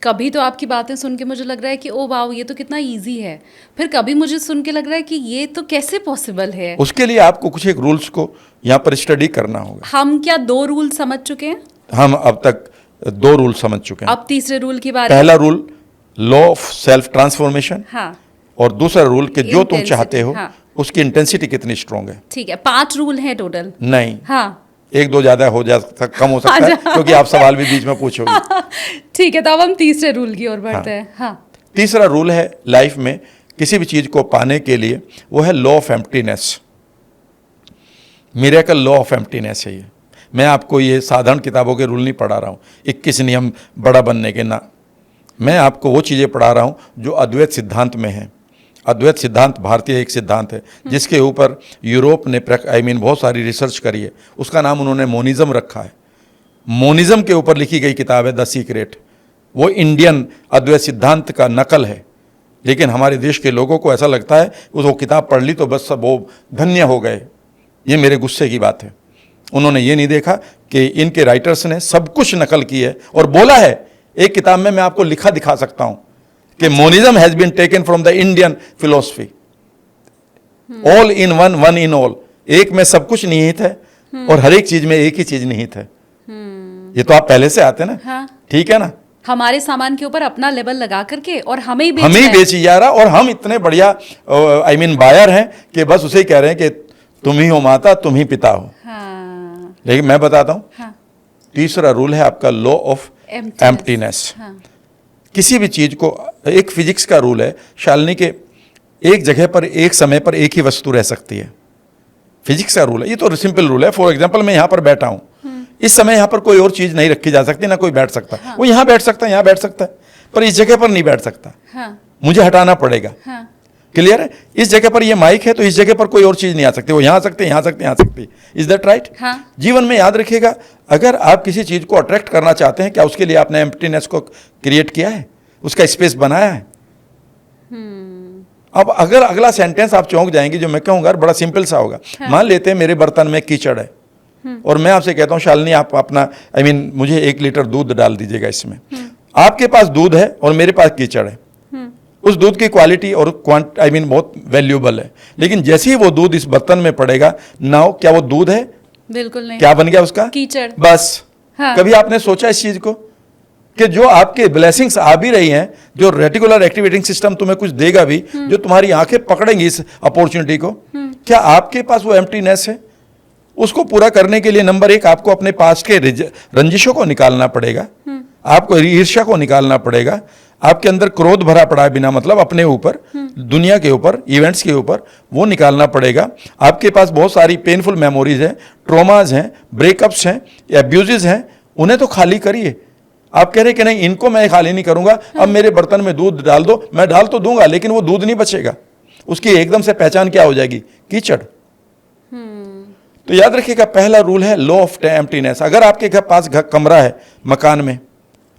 कभी तो आपकी बातें सुन के मुझे लग रहा है कि ओ वाओ, ये तो कितना इजी है। फिर कभी मुझे सुन के लग रहा है कि ये तो कैसे पॉसिबल है। उसके लिए आपको कुछ एक रूल्स को यहाँ पर स्टडी करना होगा। हम क्या 2 रूल समझ चुके हैं? हम अब तक 2 रूल समझ चुके हैं। अब तीसरे रूल की बात। पहला rule law of self transformation, हाँ। और दूसरा रूल कि जो तुम चाहते हो हाँ। उसकी इंटेंसिटी कितनी स्ट्रांग है। ठीक है, 5 रूल हैं टोटल। नहीं, हाँ। 1-2 ज्यादा हो जा कम हो सकता है, क्योंकि आप सवाल भी बीच में पूछोगे। ठीक है, तो अब हम तीसरे रूल की ओर बढ़ते हैं। हाँ। तीसरा रूल है लाइफ में किसी भी चीज को पाने के लिए, वो है law of emptiness. Miracle law of emptiness है ये। मैं आपको ये साधारण किताबों के रूल नहीं पढ़ा रहा हूँ, 21 नियम बड़ा बनने के ना। मैं आपको वो चीज़ें पढ़ा रहा हूँ जो अद्वैत सिद्धांत में है। अद्वैत सिद्धांत भारतीय एक सिद्धांत है जिसके ऊपर यूरोप ने बहुत सारी रिसर्च करी है। उसका नाम उन्होंने मोनिज्म रखा है। मोनिज्म के ऊपर लिखी गई किताब है द सीक्रेट। वो इंडियन अद्वैत सिद्धांत का नकल है, लेकिन हमारे देश के लोगों को ऐसा लगता है वो किताब पढ़ ली तो बस सब वो धन्य हो गए। ये मेरे गुस्से की बात है। उन्होंने ये नहीं देखा कि इनके राइटर्स ने सब कुछ नकल की है और बोला है। एक किताब में मैं आपको लिखा दिखा सकता हूं कि monism has been taken from the Indian philosophy, all in one, one in all. एक में सब कुछ निहित है और हर एक चीज में एक ही चीज निहित है। ये तो आप पहले से आते ना। हाँ। ठीक है ना। हमारे सामान के ऊपर अपना लेबल लगा करके और हमें ही बेची जा रहा, और हम इतने बढ़िया बायर हैं कि बस उसे ही कह रहे हैं कि तुम ही हो माता, तुम ही पिता हो। हाँ। लेकिन मैं बताता हूं, हाँ। तीसरा रूल है आपका लॉ ऑफ एम्प्टीनेस। हाँ। किसी भी चीज को, एक फिजिक्स का रूल है शालिनी के, एक जगह पर एक समय पर एक ही वस्तु रह सकती है। फिजिक्स का रूल है, ये तो सिंपल रूल है। फॉर एग्जांपल मैं यहाँ पर बैठा हूँ, इस समय यहाँ पर कोई और चीज नहीं रखी जा सकती, ना कोई बैठ सकता। हाँ। वो यहाँ बैठ सकता है, यहाँ बैठ सकता है, पर इस जगह पर नहीं बैठ सकता। हाँ। मुझे हटाना पड़ेगा। हाँ। क्लियर है? इस जगह पर ये माइक है तो इस जगह पर कोई और चीज नहीं आ सकती, वो यहाँ आ सकते, यहाँ आ सकते, यहाँ आ सकती। Is that right? हाँ। जीवन में याद रखिएगा, अगर आप किसी चीज को अट्रैक्ट करना चाहते हैं, क्या उसके लिए आपने एम्प्टीनेस को क्रिएट किया है, उसका स्पेस बनाया है? अब अगर अगला सेंटेंस आप चौंक जाएंगे जो मैं कहूंगा, बड़ा सिंपल सा होगा। हाँ। मान लेते हैं मेरे बर्तन में कीचड़ है और मैं आपसे कहता हूं शालिनी आप अपना मुझे 1 लीटर दूध डाल दीजिएगा इसमें। आपके पास दूध है और मेरे पास कीचड़ है। उस दूध की क्वालिटी और बहुत वैल्यूएबल है, लेकिन जैसे ही वो दूध इस बर्तन में पड़ेगा, नाउ क्या वो दूध है? बिल्कुल नहीं। क्या बन गया उसका? कीचड़। बस हाँ। कभी आपने सोचा इस चीज को कि जो आपके ब्लेसिंग्स आ भी रही हैं, जो रेटिकुलर एक्टिवेटिंग सिस्टम तुम्हें कुछ देगा भी, जो तुम्हारी आंखें पकड़ेंगी इस अपॉर्चुनिटी को, क्या आपके पास वो एम्प्टीनेस है? उसको पूरा करने के लिए नंबर एक, आपको अपने पास्ट के रंजिशों को निकालना पड़ेगा, आपको ईर्ष्या को निकालना पड़ेगा, आपके अंदर क्रोध भरा पड़ा है बिना मतलब अपने ऊपर, दुनिया के ऊपर, इवेंट्स के ऊपर, वो निकालना पड़ेगा। आपके पास बहुत सारी पेनफुल मेमोरीज हैं, ट्रॉमाज हैं, ब्रेकअप्स हैं, एब्यूजेस हैं, उन्हें तो खाली करिए। आप कह रहे कि नहीं इनको मैं खाली नहीं करूंगा, अब मेरे बर्तन में दूध डाल दो, मैं डाल तो दूंगा लेकिन वो दूध नहीं बचेगा, उसकी एकदम से पहचान क्या हो जाएगी? कीचड़। तो याद रखिएगा, पहला रूल है लॉ ऑफ एम्प्टीनेस। अगर आपके घर पास कमरा है मकान में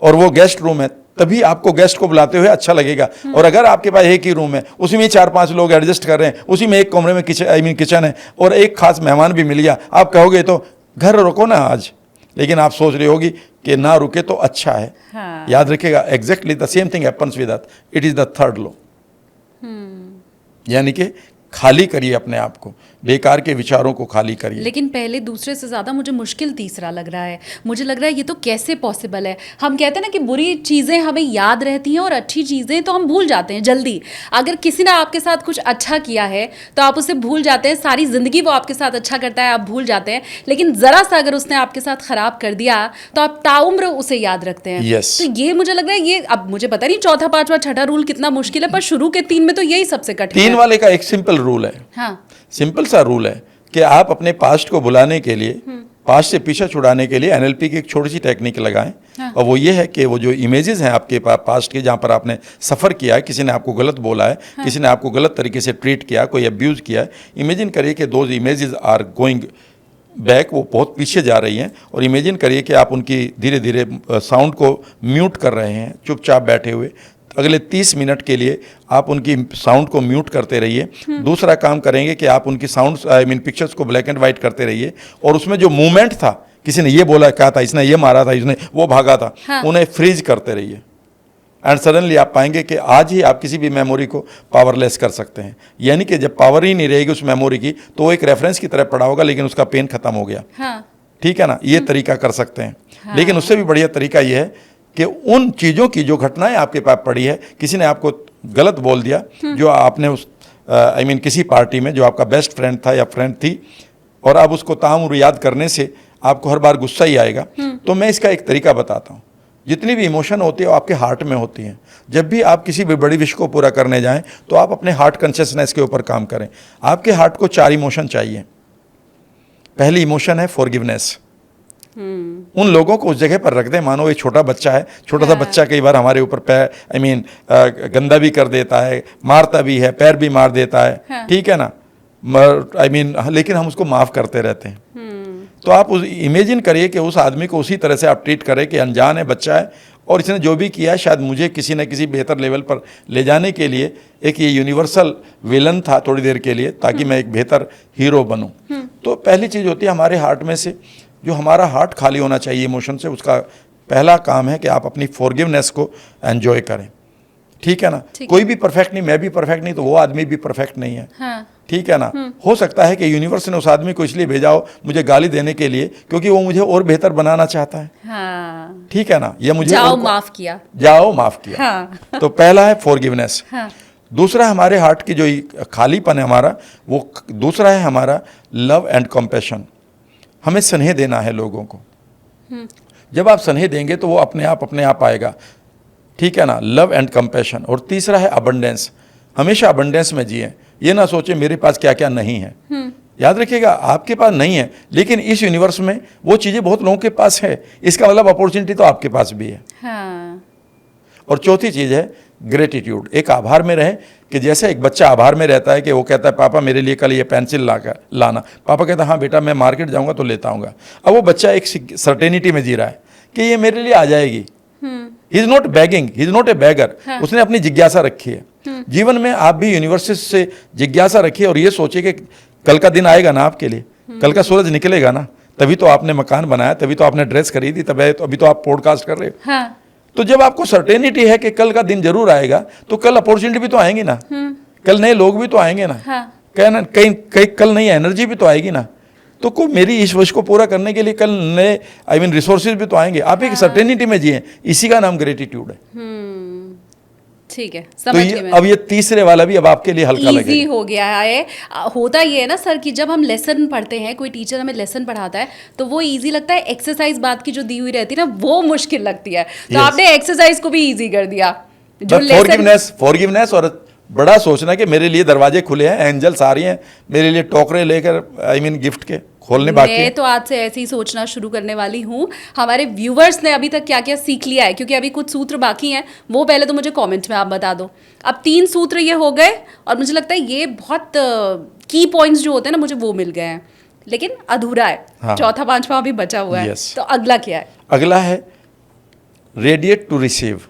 और वो गेस्ट रूम है, तभी आपको गेस्ट को बुलाते हुए अच्छा लगेगा। और अगर आपके पास एक ही रूम है, उसी में 4-5 लोग एडजस्ट कर रहे हैं, उसी में एक कमरे में किचन है और एक खास मेहमान भी मिल गया, आप कहोगे तो घर रुको ना आज, लेकिन आप सोच रही होगी कि ना रुके तो अच्छा है। हाँ। याद रखिएगा, exactly the same thing happens with us, it is the third law. यानी कि खाली करिए अपने आप को, बेकार के विचारों को खाली करिए। लेकिन पहले दूसरे से ज़्यादा मुझे मुश्किल तीसरा लग रहा है। मुझे लग रहा है ये तो कैसे पॉसिबल है। हम कहते हैं ना कि बुरी चीज़ें हमें याद रहती हैं और अच्छी चीज़ें तो हम भूल जाते हैं जल्दी। अगर किसी ने आपके साथ कुछ अच्छा किया है तो आप उसे भूल जाते हैं, सारी ज़िंदगी वो आपके साथ अच्छा करता है, आप भूल जाते हैं। लेकिन ज़रा सा अगर उसने आपके साथ ख़राब कर दिया तो आप ताउम्र उसे याद रखते हैं। Yes. तो ये मुझे लग रहा है, ये अब मुझे पता नहीं चौथा, पाँचवा, छठा रूल कितना मुश्किल है, पर शुरू के 3 में तो यही सबसे कठिन है। 3 वाले का एक सिंपल रूल है। हाँ। सिंपल सा रूल है कि आप अपने पास्ट को बुलाने के लिए, पास्ट से पीछा छुड़ाने के लिए एनएलपी की एक छोटी सी टेक्निक लगाएं। हाँ। और वो ये है कि वो जो इमेजेस हैं आपके पास्ट के, जहाँ पर आपने सफ़र किया है, किसी ने आपको गलत बोला है, हाँ। किसी ने आपको गलत तरीके से ट्रीट किया, कोई अब्यूज़ किया है, इमेजिन करिए कि those images are going back, वो बहुत पीछे जा रही हैं। और इमेजिन करिए कि आप उनकी धीरे धीरे साउंड को म्यूट कर रहे हैं, चुपचाप बैठे हुए। अगले 30 मिनट के लिए आप उनकी साउंड को म्यूट करते रहिए। दूसरा काम करेंगे कि आप उनकी साउंड पिक्चर्स को ब्लैक एंड वाइट करते रहिए, और उसमें जो मूवमेंट था, किसी ने ये बोला कहा था, इसने ये मारा था, इसने वो भागा था, हाँ। उन्हें फ्रीज करते रहिए। एंड सडनली आप पाएंगे कि आज ही आप किसी भी मेमोरी को पावरलेस कर सकते हैं। यानी कि जब पावर ही नहीं रहेगी उस मेमोरी की, तो वो एक रेफरेंस की तरह पड़ा होगा लेकिन उसका पेन खत्म हो गया। हाँ। ठीक है ना, ये तरीका कर सकते हैं। हाँ। लेकिन उससे भी बढ़िया तरीका ये है कि उन चीज़ों की जो घटनाएं आपके पास पड़ी है, किसी ने आपको गलत बोल दिया, जो आपने उस किसी पार्टी में जो आपका बेस्ट फ्रेंड था या फ्रेंड थी, और अब उसको ताउम्र याद करने से आपको हर बार गुस्सा ही आएगा। तो मैं इसका एक तरीका बताता हूँ। जितनी भी इमोशन होती है वो आपके हार्ट में होती हैं। जब भी आप किसी भी बड़ी विश को पूरा करने जाएं तो आप अपने हार्ट कॉन्शियसनेस के ऊपर काम करें। आपके हार्ट को 4 इमोशन चाहिए। पहली इमोशन है फॉरगिवनेस। उन लोगों को उस जगह पर रख दें मानो ये छोटा बच्चा है। छोटा सा बच्चा कई बार हमारे ऊपर पैर गंदा भी कर देता है, मारता भी है, पैर भी मार देता है। ठीक है ना, लेकिन हम उसको माफ़ करते रहते हैं। तो आप उस इमेजिन करिए कि उस आदमी को उसी तरह से आप ट्रीट करें कि अनजान है, बच्चा है, और इसने जो भी किया है शायद मुझे किसी न किसी बेहतर लेवल पर ले जाने के लिए एक ये यूनिवर्सल विलन था थोड़ी देर के लिए, ताकि मैं एक बेहतर हीरो बनूं। तो पहली चीज़ होती है हमारे हार्ट में से, जो हमारा हार्ट खाली होना चाहिए इमोशन से, उसका पहला काम है कि आप अपनी फॉरगिवनेस को एंजॉय करें। ठीक है ना, कोई भी परफेक्ट नहीं, मैं भी परफेक्ट नहीं, तो वो आदमी भी परफेक्ट नहीं है। हाँ। ठीक है ना, हो सकता है कि यूनिवर्स ने उस आदमी को इसलिए भेजा हो मुझे गाली देने के लिए, क्योंकि वो मुझे और बेहतर बनाना चाहता है। हाँ। ठीक है ना, ये मुझे जाओ माफ किया, जाओ माफ किया। हाँ। तो पहला है फॉरगिवनेस। हाँ। दूसरा हमारे हार्ट की जो खालीपन है हमारा, वो दूसरा है हमारा लव एंड कंपैशन। हमें स्नेह देना है लोगों को। जब आप स्नेह देंगे तो वो अपने आप आएगा। ठीक है ना, लव एंड कंपैशन। और तीसरा है अबंडेंस। हमेशा अबंडेंस में जिए, ये ना सोचे मेरे पास क्या क्या नहीं है। याद रखिएगा, आपके पास नहीं है, लेकिन इस यूनिवर्स में वो चीज़ें बहुत लोगों के पास है। इसका मतलब अपॉर्चुनिटी तो आपके पास भी है। हाँ। और चौथी चीज़ है ग्रेटिट्यूड। एक आभार में रहे, कि जैसे एक बच्चा आभार में रहता है कि वो कहता है पापा मेरे लिए कल ये पेंसिल लाना, पापा कहता है हाँ बेटा मैं मार्केट जाऊंगा तो लेता आऊँगा। अब वो बच्चा एक सर्टेनिटी में जी रहा है कि ये मेरे लिए आ जाएगी। He is not bagging, he is not a bagger. उसने अपनी जिज्ञासा रखी है। जीवन में आप भी यूनिवर्सिटी से जिज्ञासा रखिए और ये सोचिए कि कल का दिन आएगा ना आपके लिए, कल का सूरज निकलेगा ना, तभी तो आपने मकान बनाया, तभी तो आपने ड्रेस खरीदी, अभी तो आप पॉडकास्ट कर रहे हो। हाँ। तो जब आपको सर्टेनिटी है कि कल का दिन जरूर आएगा, तो कल अपॉर्चुनिटी भी तो आएंगी ना, कल नए लोग भी तो आएंगे ना, कल नई एनर्जी भी तो आएगी ना। तो को मेरी इस विश को पूरा करने के लिए कल नए रिसोर्सेज भी तो आएंगे। आप एक सर्टेनिटी में जिए, इसी का नाम ग्रेटिट्यूड है। ठीक है, तो समझ ये गई मैं। अब ये तीसरे वाला भी अब आपके लिए हल्का इजी लगेगा। हो गया है। होता ये है ना सर कि जब हम लेसन पढ़ते हैं, कोई टीचर हमें लेसन पढ़ाता है तो वो इजी लगता है, एक्सरसाइज बात की जो दी हुई रहती है ना वो मुश्किल लगती है। तो Yes. आपने एक्सरसाइज को भी इजी कर दिया। जो फॉरगिवनेस और बड़ा सोचना कि मेरे लिए दरवाजे खुले हैं, एंजल्स आ रही हैं मेरे लिए टोकरे लेकर, गिफ्ट के खोलने बाकी मैं हैं। तो आज से ऐसे ही सोचना शुरू करने वाली हूँ। हमारे व्यूवर्स ने अभी तक क्या क्या सीख लिया है, क्योंकि अभी कुछ सूत्र बाकी हैं, वो पहले तो मुझे कमेंट में आप बता दो। अब 3 सूत्र ये हो गए और मुझे लगता है ये बहुत की पॉइंट्स जो होते हैं ना मुझे वो मिल गए हैं, लेकिन अधूरा है। हाँ। चौथा 5वां भी बचा हुआ है। Yes. तो अगला क्या है? अगला है रेडिएट टू रिसीव।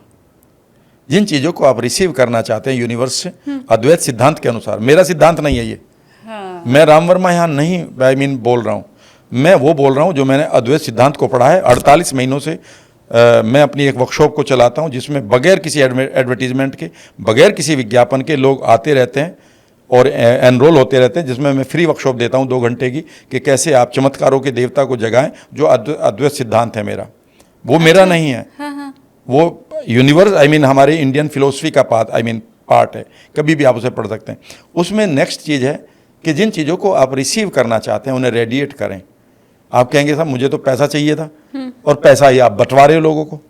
जिन चीजों को आप रिसीव करना चाहते हैं यूनिवर्स से, अद्वैत सिद्धांत के अनुसार, मेरा सिद्धांत नहीं है ये, हाँ। मैं राम वर्मा यहाँ नहीं बोल रहा हूँ, मैं वो बोल रहा हूँ जो मैंने अद्वैत सिद्धांत को पढ़ा है। 48 महीनों से मैं अपनी एक वर्कशॉप को चलाता हूँ जिसमें बगैर किसी एडवर्टीजमेंट के, बगैर किसी विज्ञापन के लोग आते रहते हैं और एनरोल होते रहते हैं, जिसमें मैं फ्री वर्कशॉप देता हूँ 2 घंटे की, कि कैसे आप चमत्कारों के देवता को जगाएं। जो अद्वैत सिद्धांत है मेरा, वो मेरा नहीं है, वो यूनिवर्स हमारे इंडियन फिलोसफी का पार्ट है, कभी भी आप उसे पढ़ सकते हैं। उसमें नेक्स्ट चीज़ है कि जिन चीज़ों को आप रिसीव करना चाहते हैं उन्हें रेडिएट करें। आप कहेंगे साहब मुझे तो पैसा चाहिए था, और पैसा ही आप बंटवा रहे हो लोगों को।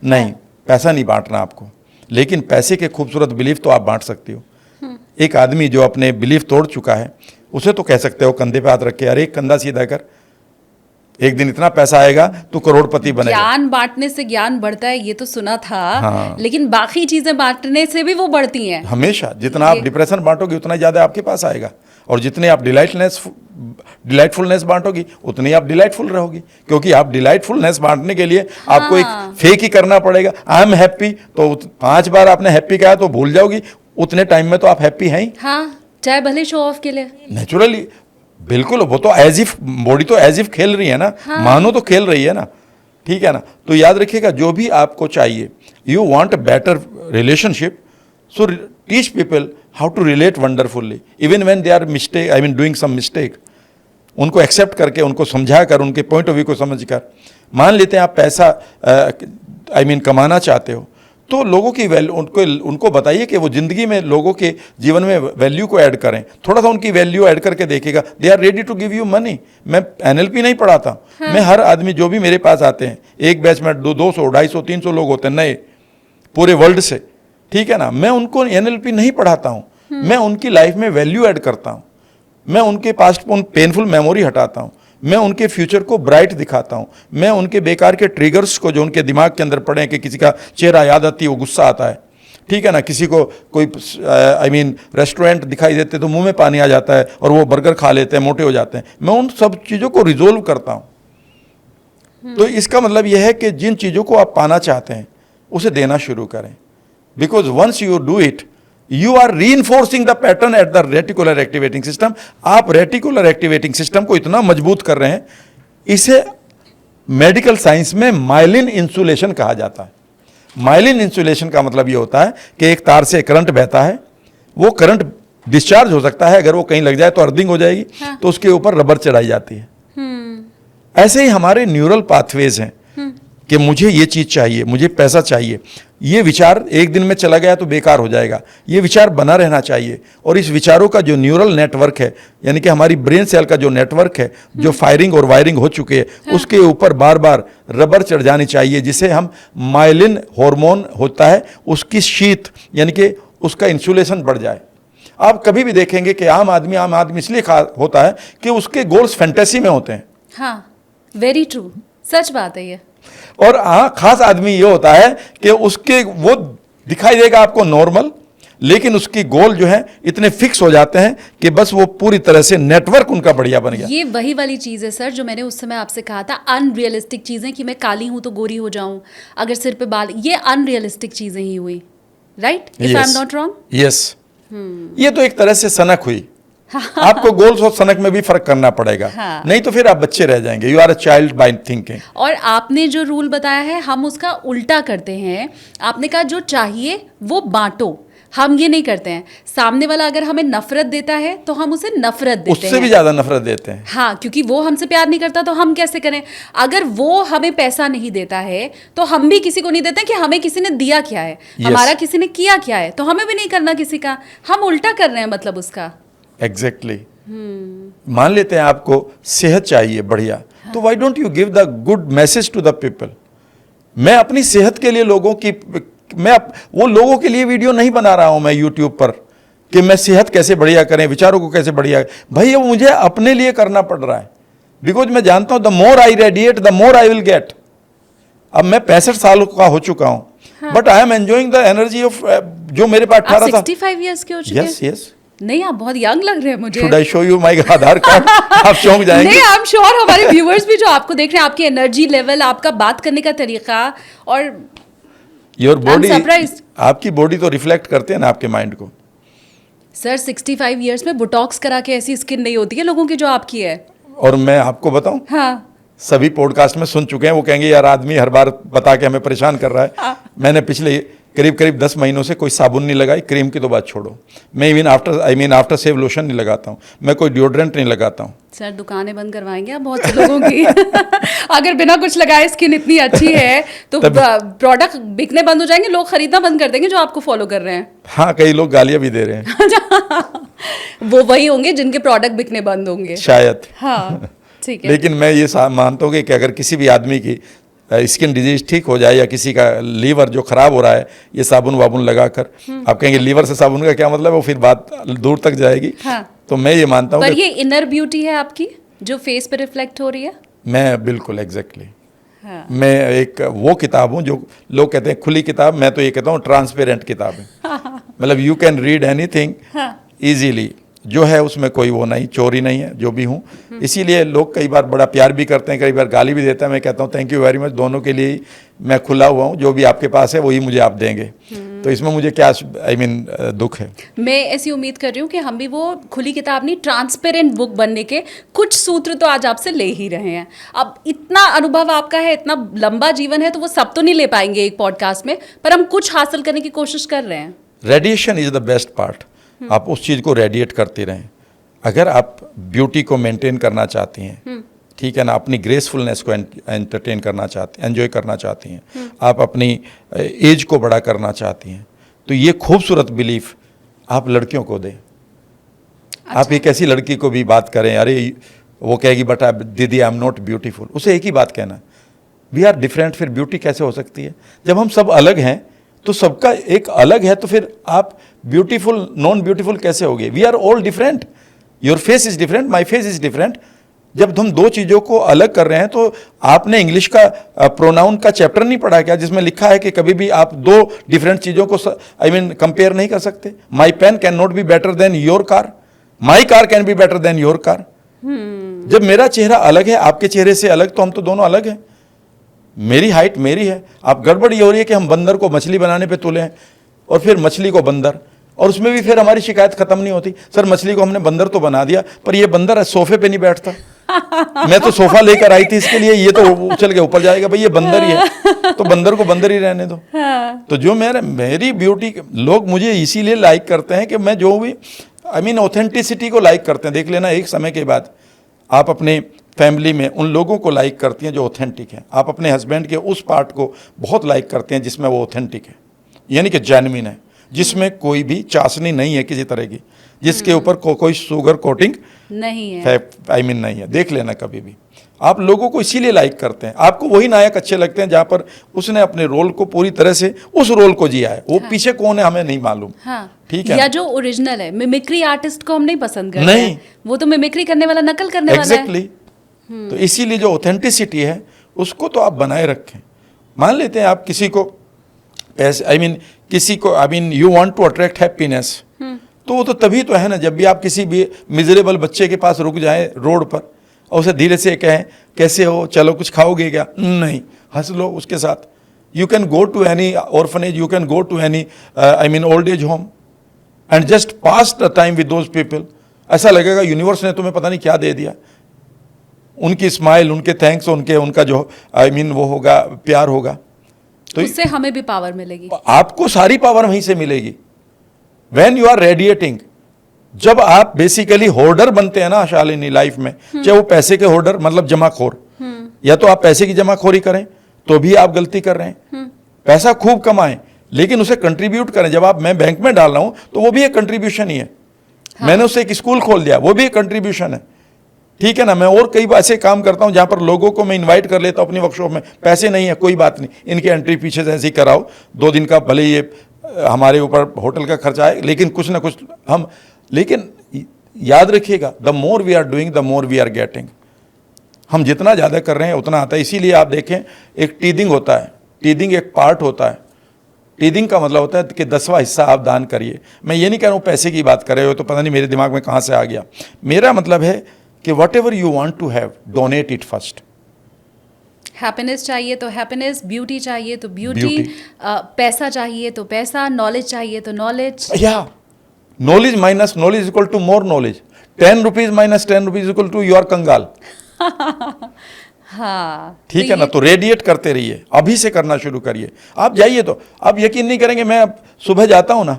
नहीं, पैसा नहीं बांटना आपको, लेकिन पैसे के खूबसूरत बिलीफ तो आप बांट सकती हो। एक आदमी जो अपने बिलीफ तोड़ चुका है, उसे तो कह सकते हो कंधे पे हाथ रख के, अरे एक कंधा सीधा कर, एक दिन इतना पैसा आएगा तो करोड़पति बनेगा। ज्ञान बांटने से ज्ञान बढ़ता है, ये तो सुना था। हाँ। लेकिन बाकी चीजें बांटने से भी वो बढ़ती हैं। हमेशा जितना आप डिप्रेशन बांटोगे उतना ज़्यादा आपके पास आएगा, और जितने आप डिलाइटफुलनेस बांटोगी उतनी आप डिलाइटफुल रहोगी, क्योंकि आप डिलाइटफुलनेस बांटने के लिए आपको एक फेक ही करना पड़ेगा। आई एम हैप्पी, तो 5 बार आपने हैप्पी कहा तो भूल जाओगी, उतने टाइम में तो आप हैप्पी हैं ही। हाँ, चाहे भले शो ऑफ के लिए। नेचुरली, बिल्कुल, वो तो एज इफ बॉडी तो एज इफ खेल रही है ना, मानो तो खेल रही है ना, ठीक है ना। तो याद रखिएगा, जो भी आपको चाहिए, you want a better relationship, so teach people how to relate wonderfully even when they are doing some mistake. उनको एक्सेप्ट करके, उनको समझा कर, उनके पॉइंट ऑफ व्यू को समझ कर। मान लेते हैं आप पैसा कमाना चाहते हो, तो लोगों की वैल्यू उनको बताइए कि वो ज़िंदगी में, लोगों के जीवन में वैल्यू को ऐड करें। थोड़ा सा उनकी वैल्यू ऐड करके देखिएगा, they are ready to give you money. मैं NLP नहीं पढ़ाता, मैं हर आदमी जो भी मेरे पास आते हैं, एक बैच में 200, 250, 300 लोग होते हैं नए पूरे वर्ल्ड से, ठीक है ना। मैं उनको NLP नहीं पढ़ाता हूँ, मैं उनकी लाइफ में वैल्यू ऐड करता हूँ। मैं उनके पास्ट पेनफुल मेमोरी हटाता हूँ, मैं उनके फ्यूचर को ब्राइट दिखाता हूँ, मैं उनके बेकार के ट्रिगर्स को जो उनके दिमाग के अंदर पड़े हैं, कि किसी का चेहरा याद आती है वो गुस्सा आता है, ठीक है ना, किसी को कोई रेस्टोरेंट दिखाई देते तो मुंह में पानी आ जाता है और वो बर्गर खा लेते हैं, मोटे हो जाते हैं, मैं उन सब चीज़ों को रिजोल्व करता हूँ। तो इसका मतलब यह है कि जिन चीज़ों को आप पाना चाहते हैं उसे देना शुरू करें, because once you do it you are reinforcing the pattern at the reticular activating system. आप रेटिकुलर एक्टिवेटिंग सिस्टम को इतना मजबूत कर रहे हैं, इसे मेडिकल साइंस में माइलिन इंसुलेशन कहा जाता है। माइलिन इंसुलेशन का मतलब ये होता है कि एक तार से करंट बहता है, वो करंट डिस्चार्ज हो सकता है, अगर वो कहीं लग जाए तो अर्थिंग हो जाएगी, तो उसके ऊपर रबर चढ़ाई जाती है। ऐसे ही हमारे न्यूरल पाथवेज हैं कि मुझे ये चीज़ चाहिए, मुझे पैसा चाहिए। ये विचार एक दिन में चला गया तो बेकार हो जाएगा, ये विचार बना रहना चाहिए। और इस विचारों का जो न्यूरल नेटवर्क है, यानी कि हमारी ब्रेन सेल का जो नेटवर्क है, जो फायरिंग और वायरिंग हो चुके हैं, उसके ऊपर बार बार रबर चढ़ जानी चाहिए, जिसे हम माइलिन हार्मोन होता है उसकी शीत, यानी कि उसका इंसुलेशन बढ़ जाए। आप कभी भी देखेंगे कि आम आदमी इसलिए होता है कि उसके गोल्स फैंटेसी में होते हैं। हाँ, वेरी ट्रू, सच बात है ये। और खास आदमी ये होता है कि उसके वो दिखाई देगा आपको नॉर्मल, लेकिन उसकी गोल जो है इतने फिक्स हो जाते हैं कि बस वो पूरी तरह से नेटवर्क उनका बढ़िया बन गया। ये वही वाली चीज़ है सर जो मैंने उस समय आपसे कहा था, अनरियलिस्टिक चीज़ें, कि मैं काली हूं तो गोरी हो जाऊं, अगर सिर पे बाल, ये अनरियलिस्टिक चीज़ें ही हुई, right? If I am not wrong. Yes, ये तो एक तरह से सनक हुई। आपको गोल्स और सनक में भी फर्क करना पड़ेगा। हाँ। नहीं तो फिर आप बच्चे रह जाएंगे, you are a child by thinking. और आपने जो रूल बताया है हम उसका उल्टा करते हैं। आपने कहा जो चाहिए वो बांटो, हम ये नहीं करते हैं। सामने वाला अगर हमें नफरत देता है तो हम उसे नफरत देते उससे हैं। भी ज्यादा नफरत देते हैं। हाँ, क्योंकि वो हमसे प्यार नहीं करता तो हम कैसे करें। अगर वो हमें पैसा नहीं देता है तो हम भी किसी को नहीं देते कि हमें किसी ने दिया क्या है, हमारा किसी ने किया क्या है, तो हमें भी नहीं करना किसी का, हम उल्टा कर रहे हैं मतलब उसका। एग्जैक्टली मान लेते हैं आपको सेहत चाहिए बढ़िया, तो why don't you give the good message to the people. मैं अपनी सेहत के लिए वो लोगों के लिए वीडियो नहीं बना रहा हूं मैं यूट्यूब पर कि मैं सेहत कैसे बढ़िया करें, विचारों को कैसे बढ़िया, भाई ये मुझे अपने लिए करना पड़ रहा है। बिकॉज मैं जानता हूं the more I radiate the more I will get. अब मैं 65 साल का हो चुका हूं, but I am enjoying the energy of जो मेरे पास 18 था। 65 इयर्स के हो चुके हैं? Yes yes. नहीं, आप बहुत यंग लग रहे हैं मुझे। Should I show you my Aadhaar card? आप चौंक जाएंगे। नहीं, आई एम श्योर हमारे व्यूअर्स भी जो आपको देख रहे हैं, आपकी एनर्जी लेवल, आपका बात करने का तरीका और योर बॉडी, surprised. आपकी बॉडी तो रिफ्लेक्ट करते हैं ना आपके माइंड को। सर 65 इयर्स में बोटॉक्स करा के ऐसी स्किन नहीं होती है लोगों की जो आपकी है। और मैं आपको बताऊं, हाँ, सभी पॉडकास्ट में सुन चुके हैं, वो कहेंगे यार आदमी हर बार बता के हमें परेशान कर रहा है। हाँ। मैंने पिछले करीब 10 महीनों से कोई साबुन नहीं लगाई, क्रीम की तो बात छोड़ो। मैं इवन आफ्टर सेव लोशन नहीं लगाता हूँ, मैं कोई डिओड्रेंट नहीं लगाता हूँ। सर दुकानें बंद करवाएंगे आप बहुत से लोगों की। अगर बिना कुछ लगाए स्किन इतनी अच्छी है तो प्रोडक्ट बिकने बंद हो जाएंगे, लोग खरीदना बंद कर देंगे जो आपको फॉलो कर रहे हैं। हाँ, कई लोग गालियां भी दे रहे हैं। वो वही होंगे जिनके प्रोडक्ट बिकने बंद होंगे शायद। हाँ, ठीक है। लेकिन मैं ये मानता हूँ कि अगर किसी भी आदमी की स्किन डिजीज ठीक हो जाए या किसी का लीवर जो खराब हो रहा है, ये साबुन वाबुन लगाकर, आप कहेंगे लीवर से साबुन का क्या मतलब है, वो फिर बात दूर तक जाएगी। हाँ। तो मैं ये मानता हूँ पर ये इनर ब्यूटी है आपकी जो फेस पे रिफ्लेक्ट हो रही है। मैं बिल्कुल एग्जैक्टली हाँ। मैं एक वो किताब हूँ जो लोग कहते हैं खुली किताब, मैं तो ये कहता हूँ ट्रांसपेरेंट किताब है। मतलब you can read anything easily, जो है उसमें कोई वो नहीं, चोरी नहीं है जो भी हूँ। इसीलिए लोग कई बार बड़ा प्यार भी करते हैं, कई बार गाली भी देते हैं। मैं कहता हूँ थैंक यू वेरी मच, दोनों के लिए ही मैं खुला हुआ हूँ। जो भी आपके पास है वही मुझे आप देंगे, तो इसमें मुझे क्या दुख है। मैं ऐसी उम्मीद कर रही हूँ कि हम भी वो खुली किताब नहीं, ट्रांसपेरेंट बुक बनने के कुछ सूत्र तो आज आपसे ले ही रहे हैं। अब इतना अनुभव आपका है, इतना लंबा जीवन है, तो वो सब तो नहीं ले पाएंगे एक पॉडकास्ट में, पर हम कुछ हासिल करने की कोशिश कर रहे हैं। Radiation is the best part. आप उस चीज़ को रेडिएट करते रहें। अगर आप ब्यूटी को मेंटेन करना चाहती हैं, ठीक है ना, अपनी ग्रेसफुलनेस को एंटरटेन करना चाहती हैं, एंजॉय करना चाहती हैं, आप अपनी एज को बड़ा करना चाहती हैं, तो ये खूबसूरत बिलीफ आप लड़कियों को दें। अच्छा। आप एक ऐसी लड़की को भी बात करें, अरे वो कहेगी बट दीदी आई एम नॉट ब्यूटीफुल, उसे एक ही बात कहना, वी आर डिफरेंट। फिर ब्यूटी कैसे हो सकती है? जब हम सब अलग हैं तो सबका एक अलग है, तो फिर आप ब्यूटीफुल नॉन ब्यूटीफुल कैसे होगे? We are all different, your face is different, my face is different. जब हम दो चीज़ों को अलग कर रहे हैं, तो आपने इंग्लिश का प्रोनाउन का चैप्टर नहीं पढ़ा क्या, जिसमें लिखा है कि कभी भी आप दो डिफरेंट चीज़ों को कंपेयर नहीं कर सकते। My pen can not be better than your car, my car can be better than your car. जब मेरा चेहरा अलग है आपके चेहरे से अलग, तो हम तो दोनों अलग हैं। मेरी हाइट मेरी है, आप गड़बड़ ये हो रही है कि हम बंदर को मछली बनाने पे तुले हैं और फिर मछली को बंदर, और उसमें भी फिर हमारी शिकायत खत्म नहीं होती। सर मछली को हमने बंदर तो बना दिया, पर ये बंदर सोफे पे नहीं बैठता। मैं तो सोफा लेकर आई थी इसके लिए, ये तो उछल के ऊपर जाएगा, भाई ये बंदर ही है, तो बंदर को बंदर ही रहने दो। तो जो मेरी ब्यूटी, लोग मुझे इसीलिए लाइक करते हैं कि मैं जो भी ऑथेंटिसिटी को लाइक करते हैं। देख लेना, एक समय के बाद आप अपने फैमिली में उन लोगों को लाइक करती हैं जो ऑथेंटिक हैं। आप अपने हस्बैंड के उस पार्ट को बहुत लाइक करते हैं जिसमें वो ऑथेंटिक है, यानी कि जेन्युइन है, जिसमें कोई भी चाशनी नहीं है किसी तरह की, जिसके ऊपर कोई शुगर कोटिंग नहीं है, नहीं है। देख लेना कभी भी, आप लोगों को इसीलिए लाइक करते हैं। आपको वही नायक अच्छे लगते हैं जहाँ पर उसने अपने रोल को पूरी तरह से उस रोल को जिया है। वो पीछे कौन है हमें नहीं मालूम। ठीक है, या जो ओरिजिनल है, मिमिक्री आर्टिस्ट को हम नहीं पसंद करते नहीं, वो तो मिमिक्री करने वाला, नकल करने वाला है। एग्जैक्टली। तो इसीलिए जो ऑथेंटिसिटी है उसको तो आप बनाए रखें। मान लेते हैं आप किसी को पैसे, किसी को you want to attract happiness, तो वो तो तभी तो है ना जब भी आप किसी भी मिजरेबल बच्चे के पास रुक जाएं रोड पर और उसे धीरे से कहें कैसे हो, चलो कुछ खाओगे क्या, नहीं, हंस लो उसके साथ। You can go to any orphanage, you can go to any old age home and just pass the time with those people. ऐसा लगेगा यूनिवर्स ने तुम्हें पता नहीं क्या दे दिया। उनकी स्माइल, उनके थैंक्स, उनका जो वो होगा, प्यार होगा, तो उससे हमें भी पावर मिलेगी। आपको सारी पावर वहीं से मिलेगी। व्हेन यू आर रेडिएटिंग, जब आप बेसिकली होर्डर बनते हैं ना शालिनी लाइफ में, चाहे वो पैसे के होर्डर मतलब जमाखोर, या तो आप पैसे की जमाखोरी करें तो भी आप गलती कर रहे हैं, पैसा खूब कमाएं लेकिन उसे कंट्रीब्यूट करें। जब आप मैं बैंक में डाल रहा हूं तो वो भी एक कंट्रीब्यूशन ही है। हाँ। मैंने उससे एक स्कूल खोल दिया, वो भी एक कंट्रीब्यूशन है, ठीक है ना। मैं और कई ऐसे काम करता हूं जहां पर लोगों को मैं इनवाइट कर लेता हूं अपनी वर्कशॉप में, पैसे नहीं है कोई बात नहीं, इनकी एंट्री पीछे से ऐसे ही कराओ, 2 दिन का भले ये हमारे ऊपर होटल का खर्चा है लेकिन कुछ ना कुछ हम, लेकिन याद रखिएगा the more we are doing the more we are getting. हम जितना ज़्यादा कर रहे हैं उतना आता है। इसीलिए आप देखें एक टीदिंग होता है, टीदिंग एक पार्ट होता है। टीदिंग का मतलब होता है कि 10वां हिस्सा आप दान करिए। मैं ये नहीं कह रहा हूँ पैसे की बात कर रहे हो तो पता नहीं मेरे दिमाग में कहाँ से आ गया। मेरा मतलब है कि whatever you want to have, donate it first. Happiness चाहिए तो हैप्पीनेस, ब्यूटी चाहिए तो ब्यूटी, पैसा चाहिए तो पैसा, नॉलेज चाहिए तो नॉलेज। या knowledge minus knowledge equal to more knowledge, 10 rupees minus 10 rupees equal to you are कंगाल। हाँ, ठीक है ना। तो रेडिएट करते रहिए, अभी से करना शुरू करिए। आप जाइए तो आप यकीन नहीं करेंगे, मैं अब सुबह जाता हूँ ना,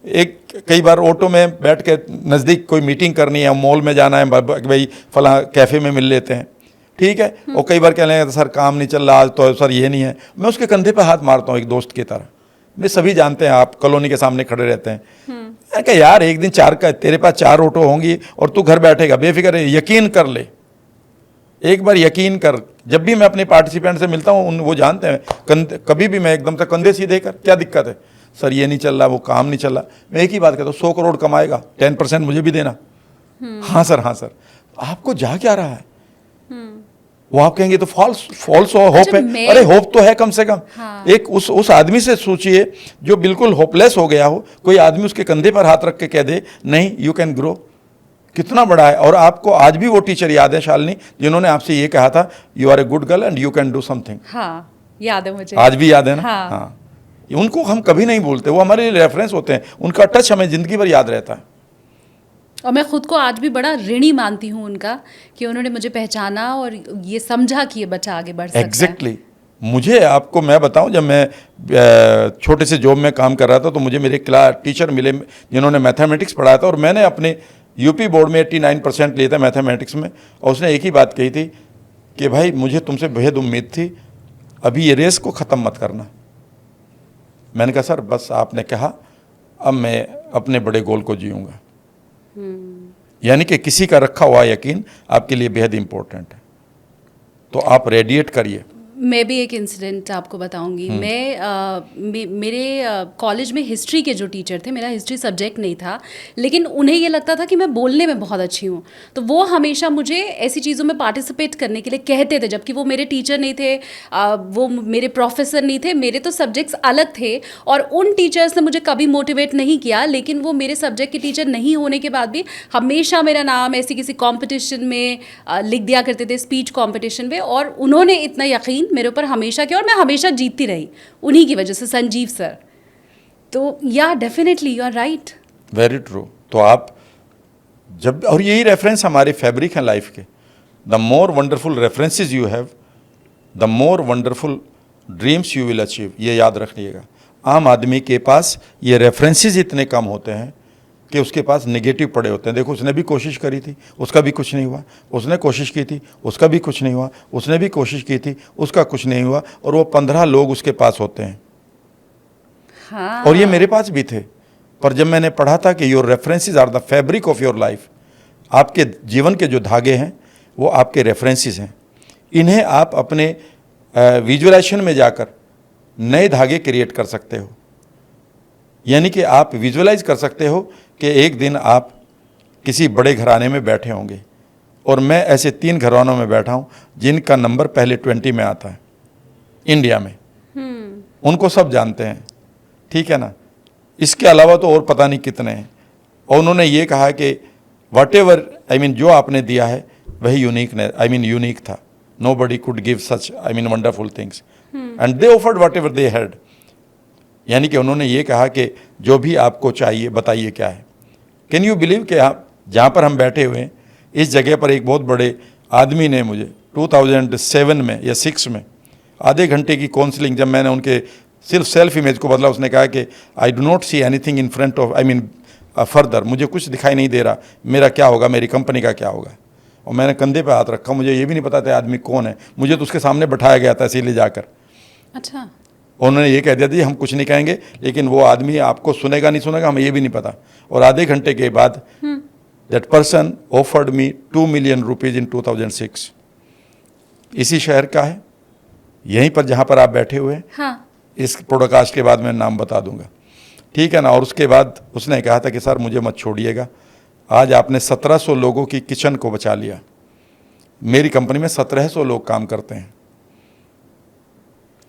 एक कई बार ऑटो में बैठ के नज़दीक कोई मीटिंग करनी है, मॉल में जाना है, भाई फला कैफ़े में मिल लेते हैं, ठीक है। और कई बार कह लेंगे सर काम नहीं चल रहा आज तो, सर ये नहीं है, मैं उसके कंधे पर हाथ मारता हूँ एक दोस्त की तरह। मैं सभी जानते हैं, आप कॉलोनी के सामने खड़े रहते हैं, मैं कहा यार एक दिन तेरे पास 4 ऑटो होंगी और तू घर बैठेगा बेफिक्र है, यकीन कर ले, एक बार यकीन कर। जब भी मैं अपने पार्टिसिपेंट से मिलता हूँ वो जानते हैं, कभी भी मैं एकदम से कंधे सीधे कर, क्या दिक्कत है सर, ये नहीं चल रहा, वो काम नहीं चल रहा, मैं एक ही बात कहता हूँ 100 करोड़ कमाएगा, 10% मुझे भी देना। हाँ सर, हाँ सर। आपको जा क्या रहा है? वो आप कहेंगे तो फॉल्स होप है। अरे होप तो है कम से कम। हाँ। एक उस आदमी से सोचिए जो बिल्कुल होपलेस हो गया हो, कोई आदमी उसके कंधे पर हाथ रख के कह दे नहीं यू कैन ग्रो, कितना बड़ा है। और आपको आज भी वो टीचर याद है शालिनी जिन्होंने आपसे ये कहा था you are a good girl and you can do something. हाँ, याद है मुझे, आज भी याद है ना। हाँ। हाँ, उनको हम कभी नहीं भूलते, वो हमारे लिए रेफरेंस होते हैं, उनका टच हमें जिंदगी भर याद रहता है। और मैं खुद को आज भी बड़ा ऋणी मानती हूँ उनका, कि उन्होंने मुझे पहचाना और ये समझा कि ये बच्चा आगे बढ़ सकता है। एग्जैक्टली। मुझे आपको मैं बताऊं, जब मैं छोटे से जॉब में काम कर रहा था तो मुझे मेरे क्लास टीचर मिले जिन्होंने मैथमेटिक्स पढ़ाया था, और मैंने अपने यूपी बोर्ड में 89% लिए थे मैथमेटिक्स में, और उसने एक ही बात कही थी कि भाई मुझे तुमसे बेहद उम्मीद थी, अभी ये रेस को ख़त्म मत करना। मैंने कहा सर बस आपने कहा, अब मैं अपने बड़े गोल को जीऊँगा। यानी कि किसी का रखा हुआ यकीन आपके लिए बेहद इंपॉर्टेंट है, तो आप रेडिएट करिए। मैं भी एक इंसिडेंट आपको बताऊंगी। मेरे कॉलेज में हिस्ट्री के जो टीचर थे, मेरा हिस्ट्री सब्जेक्ट नहीं था, लेकिन उन्हें ये लगता था कि मैं बोलने में बहुत अच्छी हूँ, तो वो हमेशा मुझे ऐसी चीज़ों में पार्टिसिपेट करने के लिए कहते थे, जबकि वो मेरे टीचर नहीं थे, वो मेरे प्रोफेसर नहीं थे, मेरे तो सब्जेक्ट्स अलग थे। और उन टीचर्स ने मुझे कभी मोटिवेट नहीं किया, लेकिन वो मेरे सब्जेक्ट के टीचर नहीं होने के बाद भी हमेशा मेरा नाम ऐसी किसी कॉम्पिटिशन में लिख दिया करते थे, स्पीच कॉम्पिटिशन में, और उन्होंने इतना यकीन मेरे ऊपर हमेशा किया और मैं हमेशा जीतती रही उन्हीं की वजह से, संजीव सर। तो yeah definitely you are right, very true. तो आप जब, और यही रेफरेंस हमारे फैब्रिक हैं लाइफ के, the more wonderful references you have the more wonderful dreams you will achieve. ये याद रखिएगा। आम आदमी के पास ये रेफरेंसेस इतने कम होते हैं कि उसके पास नेगेटिव पड़े होते हैं। देखो उसने भी कोशिश करी थी, उसका भी कुछ नहीं हुआ, उसने कोशिश की थी, उसका भी कुछ नहीं हुआ, उसने भी कोशिश की थी, उसका कुछ नहीं हुआ, और वो 15 लोग उसके पास होते हैं। हाँ। और ये मेरे पास भी थे। पर जब मैंने पढ़ा था कि your references are the fabric of your life, आपके जीवन के जो धागे हैं वो आपके रेफरेंसेस हैं, इन्हें आप अपने विजुअलाइजेशन में जाकर नए धागे क्रिएट कर सकते हो। यानी कि आप विजुअलाइज कर सकते हो कि एक दिन आप किसी बड़े घराने में बैठे होंगे, और मैं ऐसे 3 घरानों में बैठा हूँ जिनका नंबर पहले 20 में आता है इंडिया में। उनको सब जानते हैं, ठीक है ना। इसके अलावा तो और पता नहीं कितने हैं। और उन्होंने ये कहा कि वट एवर जो आपने दिया है वही यूनिक था। Nobody could give such wonderful things and they offered what ever they had. यानी कि उन्होंने ये कहा कि जो भी आपको चाहिए बताइए क्या है। कैन यू बिलीव कि आप जहाँ पर हम बैठे हुए हैं इस जगह पर एक बहुत बड़े आदमी ने मुझे 2007 में या 6 में आधे घंटे की काउंसलिंग, जब मैंने उनके सिर्फ सेल्फ इमेज को बदला। उसने कहा कि I do not see anything in front of further, मुझे कुछ दिखाई नहीं दे रहा, मेरा क्या होगा, मेरी कंपनी का क्या होगा। और मैंने कंधे पे हाथ रखा, मुझे ये भी नहीं पता था आदमी कौन है, मुझे तो उसके सामने बैठाया गया था इसीलिए जाकर। अच्छा। उन्होंने ये कह दिया था हम कुछ नहीं कहेंगे, लेकिन वो आदमी आपको सुनेगा नहीं सुनेगा हमें ये भी नहीं पता। और आधे घंटे के बाद that person offered me 2 million rupees इन 2006। इसी शहर का है, यहीं पर जहाँ पर आप बैठे हुए हैं। हाँ। इस पॉडकास्ट के बाद मैं नाम बता दूंगा, ठीक है ना। और उसके बाद उसने कहा था कि सर मुझे मत छोड़िएगा, आज आपने 1700 लोगों की किचन को बचा लिया। मेरी कंपनी में 1700 लोग काम करते हैं।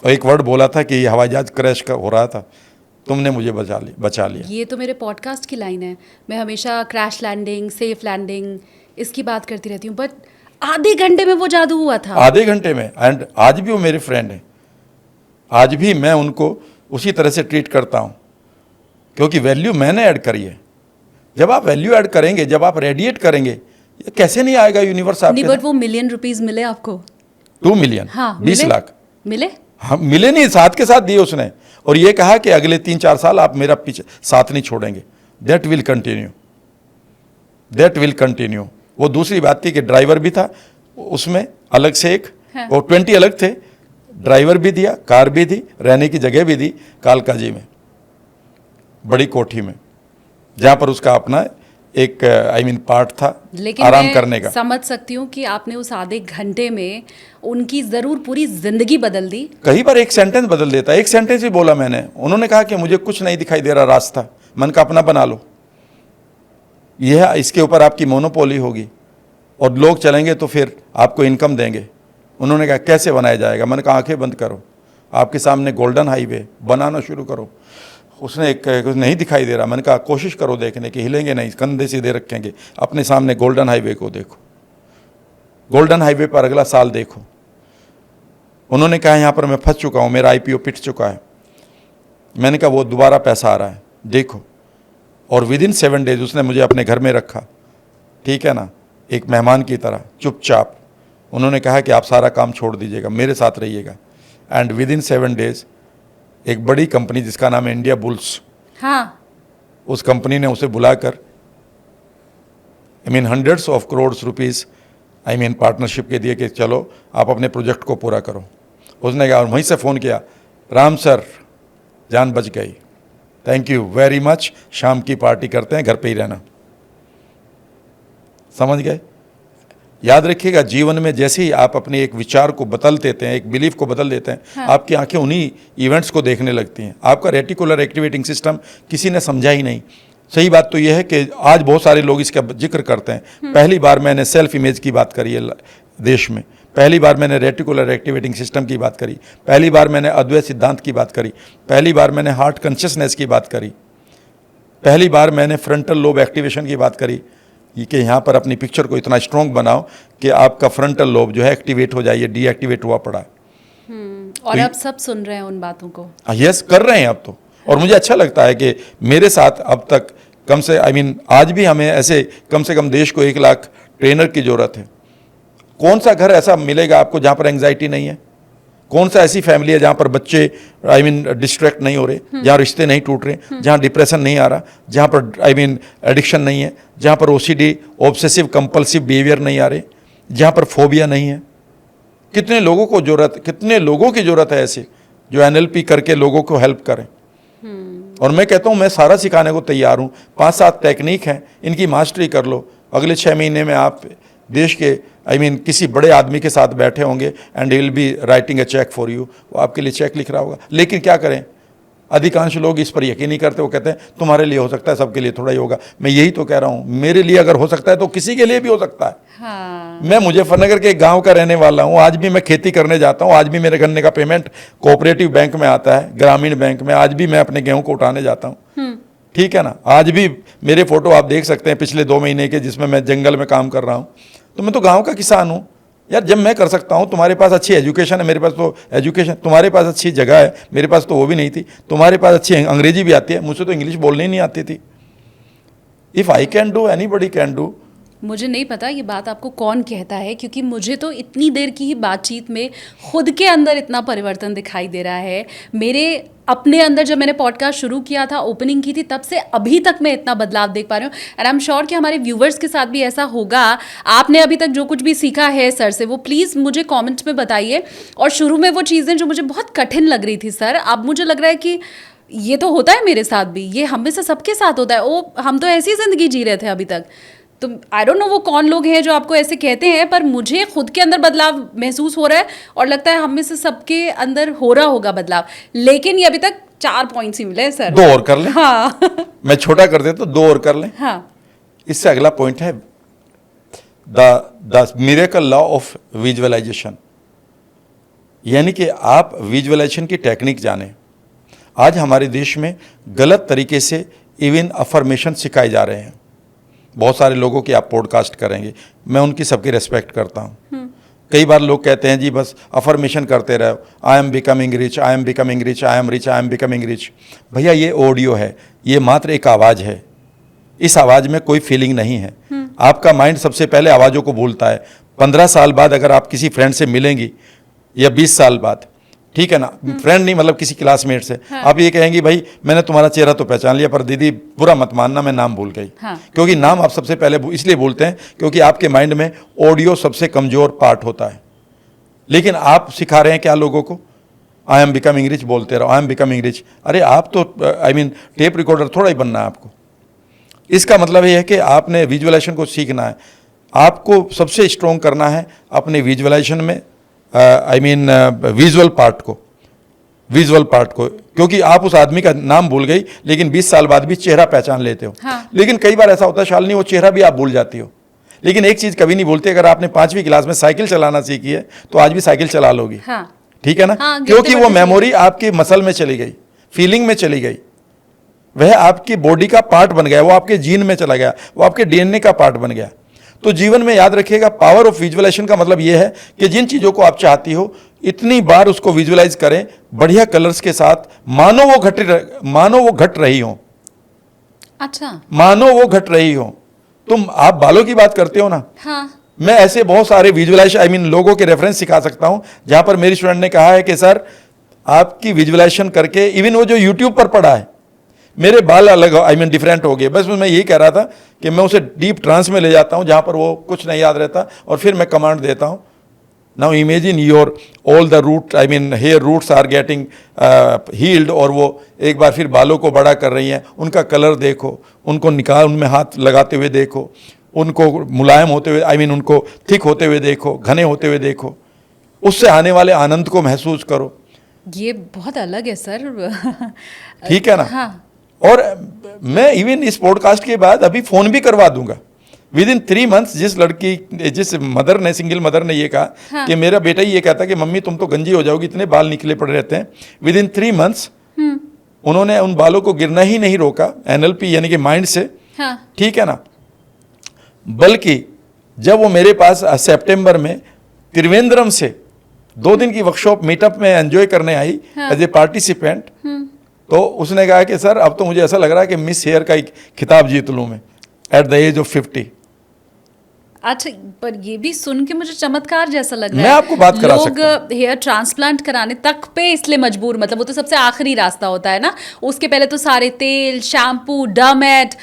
और एक वर्ड बोला था कि ये हवाई जहाज क्रैश का हो रहा था, तुमने मुझे बचा लिया। ये तो मेरे पॉडकास्ट की लाइन है, मैं हमेशा क्रैश लैंडिंग, सेफ लैंडिंग इसकी बात करती रहती हूँ, बट आधे घंटे में वो जादू हुआ था। आधे घंटे में। एंड आज भी वो मेरे फ्रेंड हैं, आज भी मैं उनको उसी तरह से ट्रीट करता हूँ, क्योंकि वैल्यू मैंने ऐड करी है। जब आप वैल्यू ऐड करेंगे, जब आप रेडिएट करेंगे, ये कैसे नहीं आएगा यूनिवर्स आपके। नहीं, बट वो million rupees मिले आपको? 2 million, हाँ, 20 लाख मिले। हाँ, मिले नहीं, साथ के साथ दिए उसने। और ये कहा कि अगले 3-4 साल आप मेरा पीछे साथ नहीं छोड़ेंगे। That will continue, that will continue. वो दूसरी बात थी कि ड्राइवर भी था उसमें अलग से एक, हाँ। और 20 अलग थे। ड्राइवर भी दिया, कार भी दी, रहने की जगह भी दी कालका जी में, बड़ी कोठी में, जहाँ पर उसका अपना एक पार्ट था लेकिन आराम मैं करने का। समझ सकती हूँ कि आपने उस आधे घंटे में उनकी जरूर पूरी जिंदगी बदल दी। कई बार एक सेंटेंस बदल देता, एक सेंटेंस ही बोला मैंने। उन्होंने कहा कि मुझे कुछ नहीं दिखाई दे रहा रास्ता, मन का अपना बना लो, यह इसके ऊपर आपकी मोनोपोली होगी और लोग चलेंगे तो फिर आपको इनकम देंगे। उन्होंने कहा कैसे बनाया जाएगा, मैंने कहा आंखें बंद करो, आपके सामने गोल्डन हाईवे बनाना शुरू करो। उसने एक नहीं दिखाई दे रहा, मैंने कहा कोशिश करो देखने की, हिलेंगे नहीं, कंधे सीधे रखेंगे, अपने सामने गोल्डन हाईवे को देखो, गोल्डन हाईवे पर अगला साल देखो। उन्होंने कहा यहाँ पर मैं फंस चुका हूँ, मेरा IPO पिट चुका है। मैंने कहा वो दोबारा पैसा आ रहा है, देखो। और विदिन 7 days उसने मुझे अपने घर में रखा, ठीक है ना, एक मेहमान की तरह चुपचाप। उन्होंने कहा कि आप सारा काम छोड़ दीजिएगा, मेरे साथ रहिएगा। एंड विदिन 7 days एक बड़ी कंपनी जिसका नाम है इंडिया बुल्स, हाँ। उस कंपनी ने उसे बुलाकर hundreds of crores rupees partnership के दिए कि चलो आप अपने प्रोजेक्ट को पूरा करो। उसने कहा, और वहीं से फ़ोन किया, राम सर जान बच गई, थैंक यू वेरी मच, शाम की पार्टी करते हैं, घर पे ही रहना। समझ गए? याद रखिएगा, जीवन में जैसे ही आप अपने एक विचार को बदल देते हैं, एक बिलीफ को बदल देते हैं, हाँ। आपकी आंखें उन्हीं इवेंट्स को देखने लगती हैं। आपका रेटिकुलर एक्टिवेटिंग सिस्टम किसी ने समझा ही नहीं। सही बात तो यह है कि आज बहुत सारे लोग इसका जिक्र करते हैं। पहली बार मैंने सेल्फ इमेज की बात करी है देश में, पहली बार मैंने रेटिकुलर एक्टिवेटिंग सिस्टम की बात करी, पहली बार मैंने अद्वैत सिद्धांत की बात करी, पहली बार मैंने हार्ट कॉन्शियसनेस की बात करी, पहली बार मैंने फ्रंटल लोब एक्टिवेशन की बात करी कि यहाँ पर अपनी पिक्चर को इतना स्ट्रॉन्ग बनाओ कि आपका फ्रंटल लोब जो है एक्टिवेट हो जाए, डीएक्टिवेट हुआ पड़ा। और अब सब सुन रहे हैं उन बातों को। यस, कर रहे हैं अब तो। और मुझे अच्छा लगता है कि मेरे साथ अब तक कम से आज भी हमें ऐसे कम से कम देश को 1 लाख ट्रेनर की ज़रूरत है। कौन सा घर ऐसा मिलेगा आपको जहाँ पर एंग्जाइटी नहीं है? कौन सा ऐसी फैमिली है जहाँ पर बच्चे डिस्ट्रैक्ट नहीं हो रहे, जहाँ रिश्ते नहीं टूट रहे, जहाँ डिप्रेशन नहीं आ रहा, जहाँ पर एडिक्शन नहीं है, जहाँ पर OCD ऑब्सेसिव कंपल्सिव बिहेवियर नहीं आ रहे, जहाँ पर फोबिया नहीं है? कितने लोगों को ज़रूरत, कितने लोगों की ज़रूरत है ऐसे जो NLP करके लोगों को हेल्प करें। और मैं कहता हूँ मैं सारा सिखाने को तैयार हूँ। 5-7 टेक्निक हैं, इनकी मास्टरी कर लो, अगले 6 महीने में आप देश के किसी बड़े आदमी के साथ बैठे होंगे and he will be writing a cheque for you, वो आपके लिए चेक लिख रहा होगा। लेकिन क्या करें, अधिकांश लोग इस पर यकीन नहीं करते। वो कहते हैं तुम्हारे लिए हो सकता है, सबके लिए थोड़ा ही होगा। मैं यही तो कह रहा हूँ, मेरे लिए अगर हो सकता है तो किसी के लिए भी हो सकता है। हाँ। मैं मुजफ्फरनगर के एक गांव का रहने वाला हूँ, आज भी मैं खेती करने जाता हूँ, आज भी मेरे गन्ने का पेमेंट कोऑपरेटिव बैंक में आता है, ग्रामीण बैंक में। आज भी मैं अपने गेहूं को उठाने जाता हूँ, ठीक है ना। आज भी मेरे फोटो आप देख सकते हैं पिछले 2 महीने के, जिसमें मैं जंगल में काम कर रहा हूँ। तो मैं तो गाँव का किसान हूँ यार। जब मैं कर सकता हूँ, तुम्हारे पास अच्छी एजुकेशन है, मेरे पास तो एजुकेशन, तुम्हारे पास अच्छी जगह है, मेरे पास तो वो भी नहीं थी, तुम्हारे पास अच्छी अंग्रेजी भी आती है, मुझसे तो इंग्लिश बोलनी ही नहीं आती थी। If I can do, anybody can do. मुझे नहीं पता ये बात आपको कौन कहता है, क्योंकि मुझे तो इतनी देर की ही बातचीत में खुद के अंदर इतना परिवर्तन दिखाई दे रहा है। मेरे अपने अंदर जब मैंने पॉडकास्ट शुरू किया था, ओपनिंग की थी, तब से अभी तक मैं इतना बदलाव देख पा रही हूँ। एंड आई एम श्योर कि हमारे व्यूवर्स के साथ भी ऐसा होगा। आपने अभी तक जो कुछ भी सीखा है सर से, वो प्लीज़ मुझे कमेंट्स में बताइए। और शुरू में वो चीज़ें जो मुझे बहुत कठिन लग रही थी सर, अब मुझे लग रहा है कि ये तो होता है मेरे साथ भी, ये हम में से सबके साथ होता है। ओ, हम तो ऐसी ज़िंदगी जी रहे थे अभी तक। तो आई डोंट नो वो कौन लोग हैं जो आपको ऐसे कहते हैं, पर मुझे खुद के अंदर बदलाव महसूस हो रहा है और लगता है हम में से सबके अंदर हो रहा होगा बदलाव। लेकिन ये अभी तक 4 पॉइंट्स ही मिले हैं सर। 2 और कर लें। हाँ मैं छोटा कर देता तो 2 और कर लें। हाँ। इससे अगला पॉइंट है the miracle law of visualization, यानी कि आप विजुअलाइजेशन की टेक्निक जानें। आज हमारे देश में गलत तरीके से इवन अफर्मेशन सिखाए जा रहे हैं। बहुत सारे लोगों की आप पॉडकास्ट करेंगे, मैं उनकी सबकी रेस्पेक्ट करता हूँ। कई बार लोग कहते हैं जी बस अफर्मेशन करते रहो, I am becoming rich, I am becoming rich, I am rich, I am becoming rich. भैया ये ऑडियो है, ये मात्र एक आवाज़ है। इस आवाज़ में कोई फीलिंग नहीं है। आपका माइंड सबसे पहले आवाज़ों को भूलता है। 15 साल बाद अगर आप किसी फ्रेंड से मिलेंगी या 20 साल बाद, ठीक है ना, फ्रेंड नहीं मतलब किसी क्लासमेट से, हाँ। आप ये कहेंगी भाई मैंने तुम्हारा चेहरा तो पहचान लिया, पर दीदी बुरा मत मानना मैं नाम भूल गई। हाँ। क्योंकि नाम आप सबसे पहले इसलिए भूलते हैं क्योंकि आपके माइंड में ऑडियो सबसे कमजोर पार्ट होता है। लेकिन आप सिखा रहे हैं क्या लोगों को, आई एम बिकमिंग रिच बोलते रहो, आई एम बिकमिंग रिच। अरे आप तो टेप रिकॉर्डर थोड़ा ही बनना है आपको। इसका मतलब ये है कि आपने विजुअलाइजेशन को सीखना है। आपको सबसे स्ट्रॉन्ग करना है अपने विजुअलाइजेशन में, विजुअल पार्ट को, क्योंकि आप उस आदमी का नाम भूल गई लेकिन 20 साल बाद भी चेहरा पहचान लेते हो। हाँ। लेकिन कई बार ऐसा होता है शालिनी, वो चेहरा भी आप भूल जाती हो। लेकिन एक चीज कभी नहीं भूलते, अगर आपने 5वीं क्लास में साइकिल चलाना सीखी है तो आज भी साइकिल चला लोगी। हाँ। ठीक है ना। हाँ, क्योंकि वो गिरते-बढ़ते मेमोरी आपकी मसल में चली गई, फीलिंग में चली गई, वह आपकी बॉडी का पार्ट बन गया, वो आपके जीन में चला गया, वो आपके डीएनए का पार्ट बन गया। तो जीवन में याद रखिएगा, पावर ऑफ विजुअलाइजेशन का मतलब यह है कि जिन चीजों को आप चाहती हो इतनी बार उसको विजुअलाइज करें बढ़िया कलर्स के साथ, मानो वो घट रही हो। अच्छा। मानो वो घट रही हो। तुम आप बालों की बात करते हो ना, हाँ। मैं ऐसे बहुत सारे विजुअलाइजेशन लोगों के रेफरेंस सिखा सकता हूं जहां पर मेरी स्टूडेंट ने कहा है कि सर आपकी विजुअलाइजेशन करके, इवन वो जो यूट्यूब पर पढ़ा है, मेरे बाल अलग डिफरेंट हो गए। बस मैं यही कह रहा था कि मैं उसे डीप ट्रांस में ले जाता हूं जहां पर वो कुछ नहीं याद रहता और फिर मैं कमांड देता हूं, now imagine your all the root hair roots are getting healed, और वो एक बार फिर बालों को बड़ा कर रही हैं। उनका कलर देखो, उनको निकाल, उनमें हाथ लगाते हुए देखो, उनको मुलायम होते हुए उनको थिक होते हुए देखो, घने होते हुए देखो, उससे आने वाले आनंद को महसूस करो। ये बहुत अलग है सर। ठीक है ना। हाँ। और मैं इवन इस पॉडकास्ट के बाद अभी फोन भी करवा दूंगा विद इन 3 मंथ्स। जिस मदर ने, सिंगल मदर ने ये कहा हाँ। कि मेरा बेटा ही ये कहता कि मम्मी तुम तो गंजी हो जाओगी, इतने बाल निकले पड़े रहते हैं, विद इन 3 मंथ्स उन्होंने उन बालों को गिरना ही नहीं रोका, एनएलपी यानी कि माइंड से। हाँ। ठीक है ना। बल्कि जब वो मेरे पास सितंबर में त्रिवेंद्रम से 2 दिन की वर्कशॉप मीटअप में एंजॉय करने आई एज ए पार्टिसिपेंट, तो उसने कहा कि सर अब तो मुझे ऐसा लग रहा है कि मिस हेयर का एक खिताब जीत लूं मैं एट द एज ऑफ 50। अच्छा, पर ये भी सुन के मुझे चमत्कार जैसा लग रहा है। मैं आपको बात करा सकता लोग हेयर ट्रांसप्लांट कराने तक पे इसलिए मजबूर, मतलब वो तो सबसे आखिरी रास्ता होता है ना, उसके पहले तो सारे तेल, शैम्पू, डर्मेट,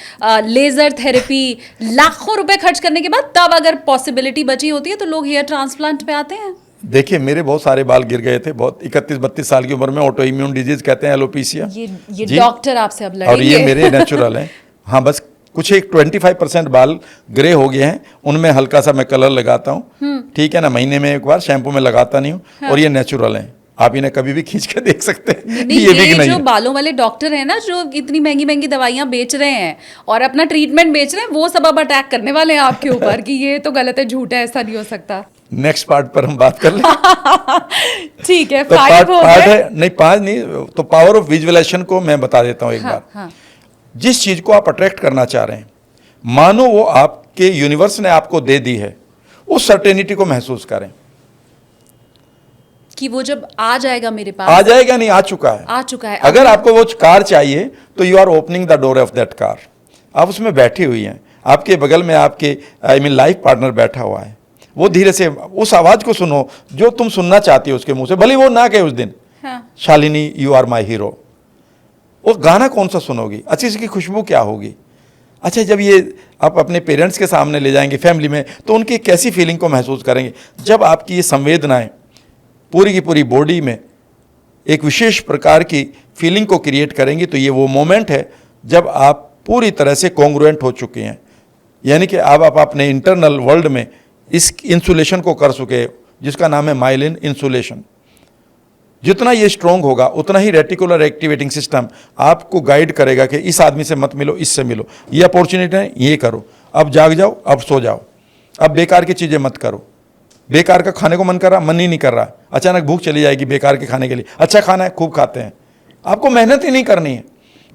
लेजर थेरेपी, लाखों रुपए खर्च करने के बाद तब अगर पॉसिबिलिटी बची होती है तो लोग हेयर ट्रांसप्लांट पे आते हैं। देखिए मेरे बहुत सारे बाल गिर गए थे, बहुत 31-32 साल की उम्र में, ऑटो इम्यून डिजीज कहते हैं, एलोपीसिया। ये डॉक्टर आपसे अब लड़ेंगे। और ये मेरे नेचुरल हैं। हाँ, बस कुछ एक 25% बाल ग्रे हो गए हैं, उनमें हल्का सा मैं कलर लगाता हूँ। ठीक है ना, महीने में एक बार, शैम्पू में लगाता नहीं हूँ। हाँ। और ये नेचुरल हैं, आप इन्हें कभी भी खींच के देख सकते हैं। ये जो बालों वाले डॉक्टर हैं ना, जो इतनी महंगी महंगी दवाइयां बेच रहे हैं और अपना ट्रीटमेंट बेच रहे हैं, वो सब अब अटैक करने वाले हैं आपके ऊपर कि ये तो गलत है, झूठ है, ऐसा नहीं हो सकता। नेक्स्ट पार्ट पर हम बात कर लें। ठीक है। तो पार्ट है नहीं, 5 नहीं, तो पावर ऑफ विजुअलाइजेशन को मैं बता देता हूँ एक बार। हाँ। जिस चीज को आप अट्रैक्ट करना चाह रहे हैं, मानो वो आपके यूनिवर्स ने आपको दे दी है, उस सर्टेनिटी को महसूस करें कि वो जब आ जाएगा मेरे पास। आ जाएगा नहीं, आ चुका है। आ चुका है। अगर आपको वो कार चाहिए तो you are opening the door of that car. आप उसमें बैठी हुई हैं, आपके बगल में आपके लाइफ पार्टनर बैठा हुआ है, वो धीरे से उस आवाज़ को सुनो जो तुम सुनना चाहती हो उसके मुंह से, भले वो ना कहे उस दिन, हाँ। Shalini you are my hero. वो गाना कौन सा सुनोगी, अच्छी सी खुशबू क्या होगी। अच्छा, जब ये आप अपने पेरेंट्स के सामने ले जाएंगे फैमिली में, तो उनकी कैसी फीलिंग को महसूस करेंगे। जब आपकी ये संवेदनाएं पूरी की पूरी बॉडी में एक विशेष प्रकार की फीलिंग को क्रिएट करेंगी, तो ये वो मोमेंट है जब आप पूरी तरह से कॉन्ग्रुएंट हो चुके हैं, यानी कि अब आप अपने इंटरनल वर्ल्ड में इस इंसुलेशन को कर चुके, जिसका नाम है माइलिन इंसुलेशन। जितना ये स्ट्रोंग होगा उतना ही रेटिकुलर एक्टिवेटिंग सिस्टम आपको गाइड करेगा कि इस आदमी से मत मिलो, इससे मिलो, ये अपॉर्चुनिटी है, ये करो, अब जाग जाओ, अब सो जाओ, अब बेकार की चीज़ें मत करो। बेकार का खाने को मन कर रहा, मन ही नहीं कर रहा, अचानक भूख चली जाएगी बेकार के खाने के लिए, अच्छा खाना है खूब खाते हैं, आपको मेहनत ही नहीं करनी है।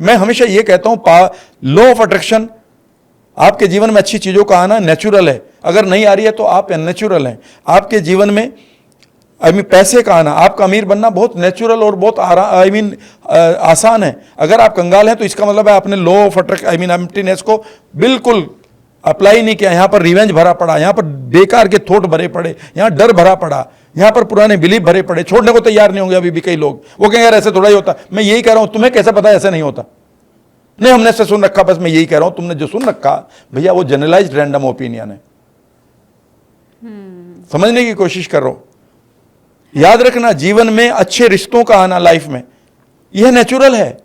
मैं हमेशा ये कहता हूँ, लॉ ऑफ अट्रैक्शन, आपके जीवन में अच्छी चीज़ों का आना नेचुरल है, अगर नहीं आ रही है तो आप अननेचुरल हैं। आपके जीवन में पैसे का आना, आपका अमीर बनना बहुत नेचुरल और बहुत आसान है। अगर आप कंगाल हैं तो इसका मतलब है आपने लॉ ऑफ एम्प्टीनेस को बिल्कुल अप्लाई नहीं किया। यहाँ पर रिवेंज भरा पड़ा, यहाँ पर बेकार के थॉट भरे पड़े, यहाँ डर भरा पड़ा, यहाँ पर पुराने बिलीफ भरे पड़े, छोड़ने को तैयार नहीं होंगे अभी भी कई लोग। वो कहेंगे यार ऐसे थोड़ा ही होता। मैं यही कह रहा हूँ, तुम्हें कैसे पता ऐसा नहीं होता? नहीं, हमने ऐसे सुन रखा, बस मैं यही कह रहा हूँ, तुमने जो सुन रखा भैया वो जनरलाइज्ड रैंडम ओपिनियन है। समझने की कोशिश कर रहा हूं। याद रखना, जीवन में अच्छे रिश्तों का आना लाइफ में यह नेचुरल है।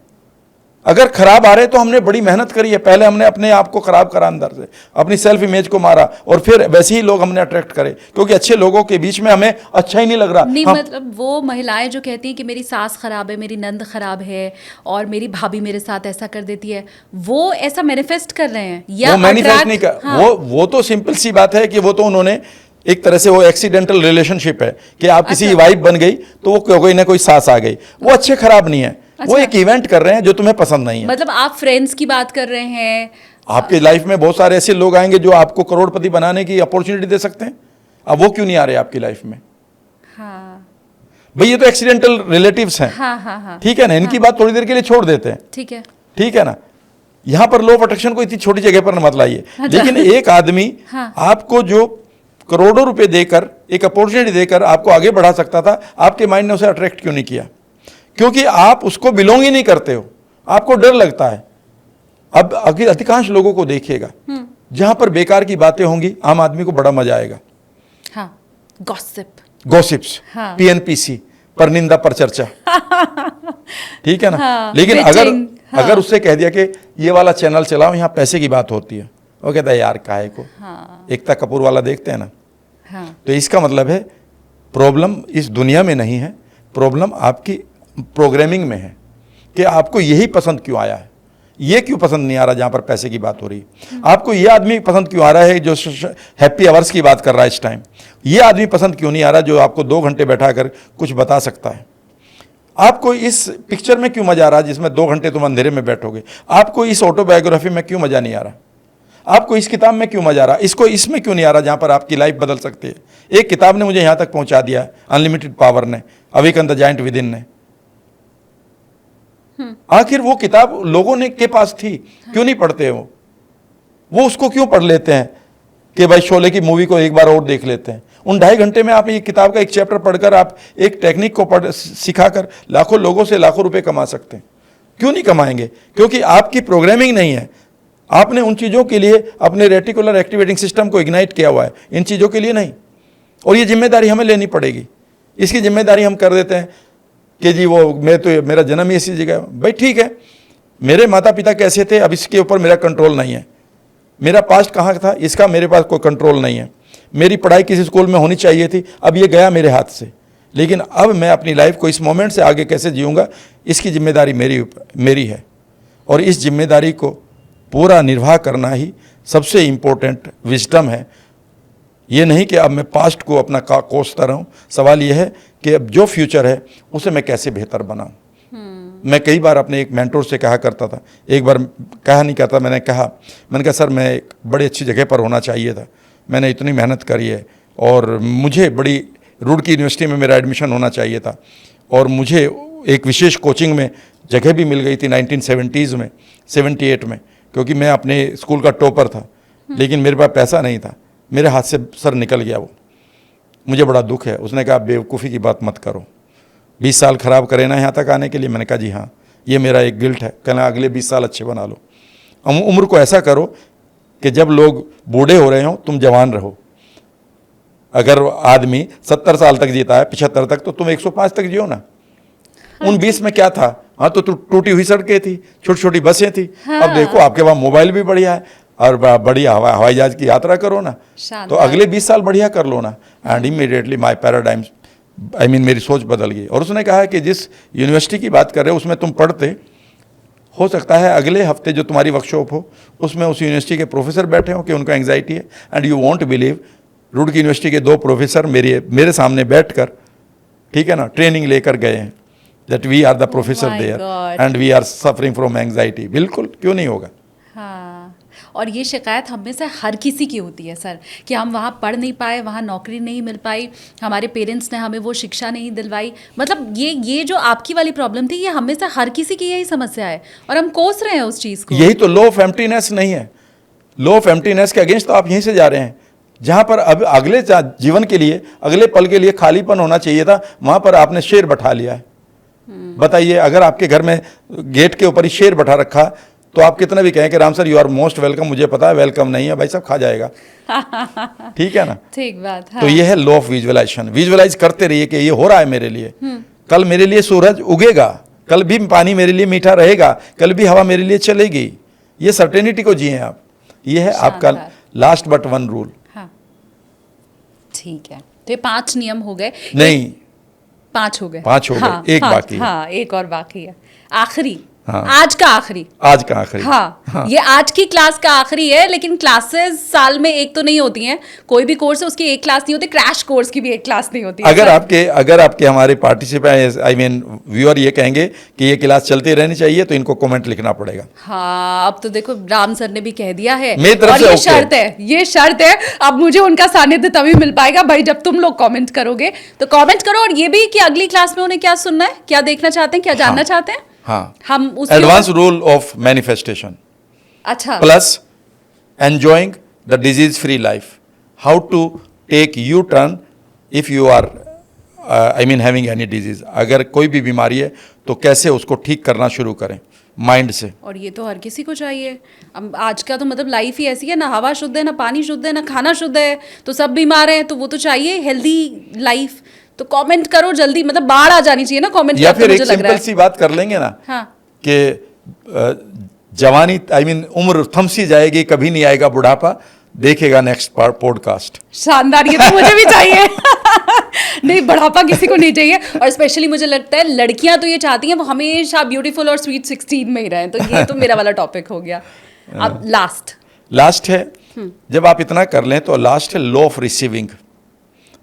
अगर खराब आ रहे तो हमने बड़ी मेहनत करी है, पहले हमने अपने आप को खराब करा, अंदर से अपनी सेल्फ इमेज को मारा, और फिर वैसे ही लोग हमने अट्रैक्ट करे, क्योंकि अच्छे लोगों के बीच में हमें अच्छा ही नहीं लग रहा। नहीं, मतलब वो महिलाएं जो कहती हैं कि मेरी सास खराब है, मेरी नंद खराब है और मेरी भाभी मेरे साथ ऐसा कर देती है, वो ऐसा मैनिफेस्ट कर रहे हैं या वो मैनिफेस्ट नहीं कर, हाँ। वो तो सिंपल सी बात है कि वो तो उन्होंने एक तरह से, वो एक्सीडेंटल रिलेशनशिप है कि आप किसी की वाइफ बन गई तो वो कोई ना कोई सास आ गई, वो अच्छे खराब नहीं है। वो एक इवेंट कर रहे हैं जो तुम्हें पसंद नहीं है। मतलब आप फ्रेंड्स की बात कर रहे हैं। आपके लाइफ में बहुत सारे ऐसे लोग आएंगे जो आपको करोड़पति बनाने की अपॉर्चुनिटी दे सकते हैं, अब वो क्यों नहीं आ रहे आपकी लाइफ में? हाँ भाई ये तो एक्सीडेंटल रिलेटिव्स हैं। हाँ हाँ हाँ, ठीक है ना, इनकी बात थोड़ी देर के लिए छोड़ देते हैं। ठीक है ना, यहाँ पर लॉ ऑफ अट्रैक्शन को इतनी छोटी जगह पर मत लाइए। लेकिन एक आदमी आपको जो करोड़ों रुपए देकर, एक अपॉर्चुनिटी देकर आपको आगे बढ़ा सकता था, आपके माइंड ने उसे अट्रैक्ट क्यों नहीं किया? क्योंकि आप उसको बिलोंग ही नहीं करते हो, आपको डर लगता है। अब अधिकांश लोगों को देखिएगा, जहां पर बेकार की बातें होंगी आम आदमी को बड़ा मजा आएगा। हाँ, गॉसिप्स, हाँ। पीएनपीसी, पर निंदा पर चर्चा। ठीक है ना। हाँ, लेकिन हाँ। अगर उससे कह दिया कि ये वाला चैनल चलाओ, यहाँ पैसे की बात होती है, वो कहता है यार काहे को। हाँ। एकता कपूर वाला देखते हैं ना। हाँ। तो इसका मतलब है प्रॉब्लम इस दुनिया में नहीं है, प्रॉब्लम आपकी प्रोग्रामिंग में है कि आपको यही पसंद क्यों आया है, ये क्यों पसंद नहीं आ रहा जहां पर पैसे की बात हो रही है। आपको ये आदमी पसंद क्यों आ रहा है जो हैप्पी आवर्स की बात कर रहा है इस टाइम, ये आदमी पसंद क्यों नहीं आ रहा जो आपको 2 घंटे बैठा कर कुछ बता सकता है। आपको इस पिक्चर में क्यों मजा आ रहा जिसमें 2 घंटे तुम अंधेरे में बैठोगे। आपको इस ऑटोबायोग्राफी में क्यों मजा नहीं आ रहा, आपको इस किताब में क्यों मजा आ रहा, इसको इसमें क्यों नहीं आ रहा जहां पर आपकी लाइफ बदल सकती है। एक किताब ने मुझे यहां तक पहुंचा दिया, अनलिमिटेड पावर ने, awaken the giant with in ने। आखिर वो किताब लोगों ने के पास थी, क्यों नहीं पढ़ते वो उसको क्यों पढ़ लेते हैं कि भाई शोले की मूवी को एक बार और देख लेते हैं। उन 2.5 घंटे में आप ये किताब का एक चैप्टर पढ़कर आप एक टेक्निक को सिखाकर लाखों लोगों से लाखों रुपए कमा सकते हैं। क्यों नहीं कमाएंगे? क्योंकि आपकी प्रोग्रामिंग नहीं है। आपने उन चीज़ों के लिए अपने रेटिकुलर एक्टिवेटिंग सिस्टम को इग्नाइट किया हुआ है, इन चीज़ों के लिए नहीं। और ये जिम्मेदारी हमें लेनी पड़ेगी। इसकी जिम्मेदारी हम कर देते हैं कि जी वो मेरा जन्म ही इसी जगह। भाई ठीक है, मेरे माता पिता कैसे थे अब इसके ऊपर मेरा कंट्रोल नहीं है। मेरा पास्ट कहाँ था इसका मेरे पास कोई कंट्रोल नहीं है। मेरी पढ़ाई किसी स्कूल में होनी चाहिए थी, अब ये गया मेरे हाथ से। लेकिन अब मैं अपनी लाइफ को इस मोमेंट से आगे कैसे जीऊँगा, इसकी जिम्मेदारी मेरी है। और इस जिम्मेदारी को पूरा निर्वाह करना ही सबसे इम्पोर्टेंट विजडम है। ये नहीं कि अब मैं पास्ट को अपना कोसता रहूं। सवाल यह है कि अब जो फ्यूचर है उसे मैं कैसे बेहतर बनाऊं। मैं कई बार अपने एक मेंटोर से कहा करता था, एक बार कहा नहीं करता, मैंने कहा सर मैं एक बड़ी अच्छी जगह पर होना चाहिए था, मैंने इतनी मेहनत करी है और मुझे बड़ी रुड़की यूनिवर्सिटी में मेरा एडमिशन होना चाहिए था और मुझे एक विशेष कोचिंग में जगह भी मिल गई थी 1970s में, 78 में, क्योंकि मैं अपने स्कूल का टॉपर था। लेकिन मेरे पास पैसा नहीं था, मेरे हाथ से सर निकल गया वो। मुझे बड़ा दुख है। उसने कहा बेवकूफ़ी की बात मत करो, 20 साल ख़राब करे ना यहाँ तक आने के लिए। मैंने कहा जी हाँ, ये मेरा एक गिल्ट है। कहना अगले 20 साल अच्छे बना लो। उम्र को ऐसा करो कि जब लोग बूढ़े हो रहे हों तुम जवान रहो। अगर आदमी 70 साल तक जीता है, 75 तक, तो तुम 105 तक जियो ना। उन 20 में क्या था? हाँ, तो टूटी हुई सड़कें थी, छोटी छोटी बसें थी। हाँ। अब देखो आपके पास मोबाइल भी बढ़िया है और बढ़िया हवाई जहाज की यात्रा करो ना। तो अगले 20 साल बढ़िया कर लो ना। एंड इमीडिएटली माई पैराडाइम, मेरी सोच बदल गई। और उसने कहा कि जिस यूनिवर्सिटी की बात कर रहे हो उसमें तुम पढ़ते, हो सकता है अगले हफ्ते जो तुम्हारी वर्कशॉप हो उसमें उस यूनिवर्सिटी के प्रोफेसर बैठे हो कि उनको एंग्जाइटी है। And you won't believe, Roorkee university के 2 प्रोफेसर मेरे सामने बैठकर, ठीक है ना, ट्रेनिंग लेकर गए हैं that we are the professor there and we are suffering from anxiety. बिल्कुल, क्यों नहीं होगा। हाँ, और ये शिकायत हम में से हर किसी की होती है सर, कि हम वहाँ पढ़ नहीं पाए, वहाँ नौकरी नहीं मिल पाई, हमारे पेरेंट्स ने हमें वो शिक्षा नहीं दिलवाई। मतलब ये जो आपकी वाली प्रॉब्लम थी, ये हम में से हर किसी की यही समस्या है और हम कोस रहे हैं उस चीज़ को। यही तो लॉ ऑफ एम्प्टीनेस नहीं है। लॉ ऑफ एम्प्टीनेस के अगेंस्ट तो आप यहीं से जा रहे हैं। जहाँ पर अब अगले जीवन के लिए, अगले पल के लिए खालीपन होना चाहिए था, वहाँ पर आपने शेर बैठा लिया है। बताइए, अगर आपके घर में गेट के ऊपर ही शेर बैठा रखा तो आप कितना भी कहें कि Ram sir you are most welcome, मुझे पता है वेलकम नहीं है भाई साहब, खा जाएगा। ठीक है ना। ठीक बात। हाँ। तो ये है लॉ ऑफ विजुअलाइजेशन। विजुअलाइज करते रहिए कि ये हो रहा है मेरे लिए, कल मेरे लिए सूरज उगेगा, कल भी पानी मेरे लिए मीठा रहेगा, कल भी हवा मेरे लिए चलेगी। ये सर्टेनिटी को जिए आप। ये है आपका लास्ट बट वन रूल। हाँ, ठीक है। तो ये 5 नियम हो गए। नहीं, 5 हो गए। 5 हो गए, एक बाकी है। हाँ, एक और बाकी है, आखिरी। हाँ। आज का आखिरी। आज का आखिरी। हाँ, ये आज की क्लास का आखिरी है। लेकिन क्लासेस साल में एक तो नहीं होती हैं, कोई भी कोर्स है उसकी एक क्लास नहीं होती, क्रैश कोर्स की भी एक क्लास नहीं होती है। अगर आपके हमारे पार्टिसिपेंट व्यूअर ये कहेंगे कि ये क्लास चलती रहनी चाहिए तो इनको कमेंट लिखना पड़ेगा। हाँ, अब तो देखो राम सर ने भी कह दिया है मेरी तरफ और से ये okay। शर्त है, ये शर्त है। अब मुझे उनका सानिध्य तभी मिल पाएगा भाई जब तुम लोग कमेंट करोगे। तो कमेंट करो, और ये भी कि अगली क्लास में उन्हें क्या सुनना है, क्या देखना चाहते हैं, क्या जानना चाहते हैं। हाँ, हम उस एडवांस रूल ऑफ मैनिफेस्टेशन अच्छा plus enjoying the disease free life, how to take you turn if you are having any disease. अगर कोई भी बीमारी है तो कैसे उसको ठीक करना शुरू करें माइंड से। और ये तो हर किसी को चाहिए। अब आज का तो मतलब लाइफ ही ऐसी है, ना हवा शुद्ध है, ना पानी शुद्ध है, ना खाना शुद्ध है, तो सब बीमार हैं। तो वो तो चाहिए हेल्दी लाइफ। तो कमेंट करो जल्दी, मतलब बाढ़ आ जानी चाहिए ना कमेंट। या फिर एक सिंपल सी बात कर लेंगे ना, हाँ, कि जवानी उम्र थम सी जाएगी, कभी नहीं आएगा बुढ़ापा, देखेगा नेक्स्ट पॉडकास्ट। शानदार, ये तो मुझे भी चाहिए। नहीं, बढ़ापा किसी को नहीं चाहिए। और स्पेशली मुझे लगता है लड़कियां तो ये चाहती हैं वो हमेशा ब्यूटीफुल और स्वीट 16 में ही रहें। तो ये तो मेरा वाला टॉपिक हो गया। अब लास्ट है, जब आप इतना कर लें तो लास्ट है law of receiving.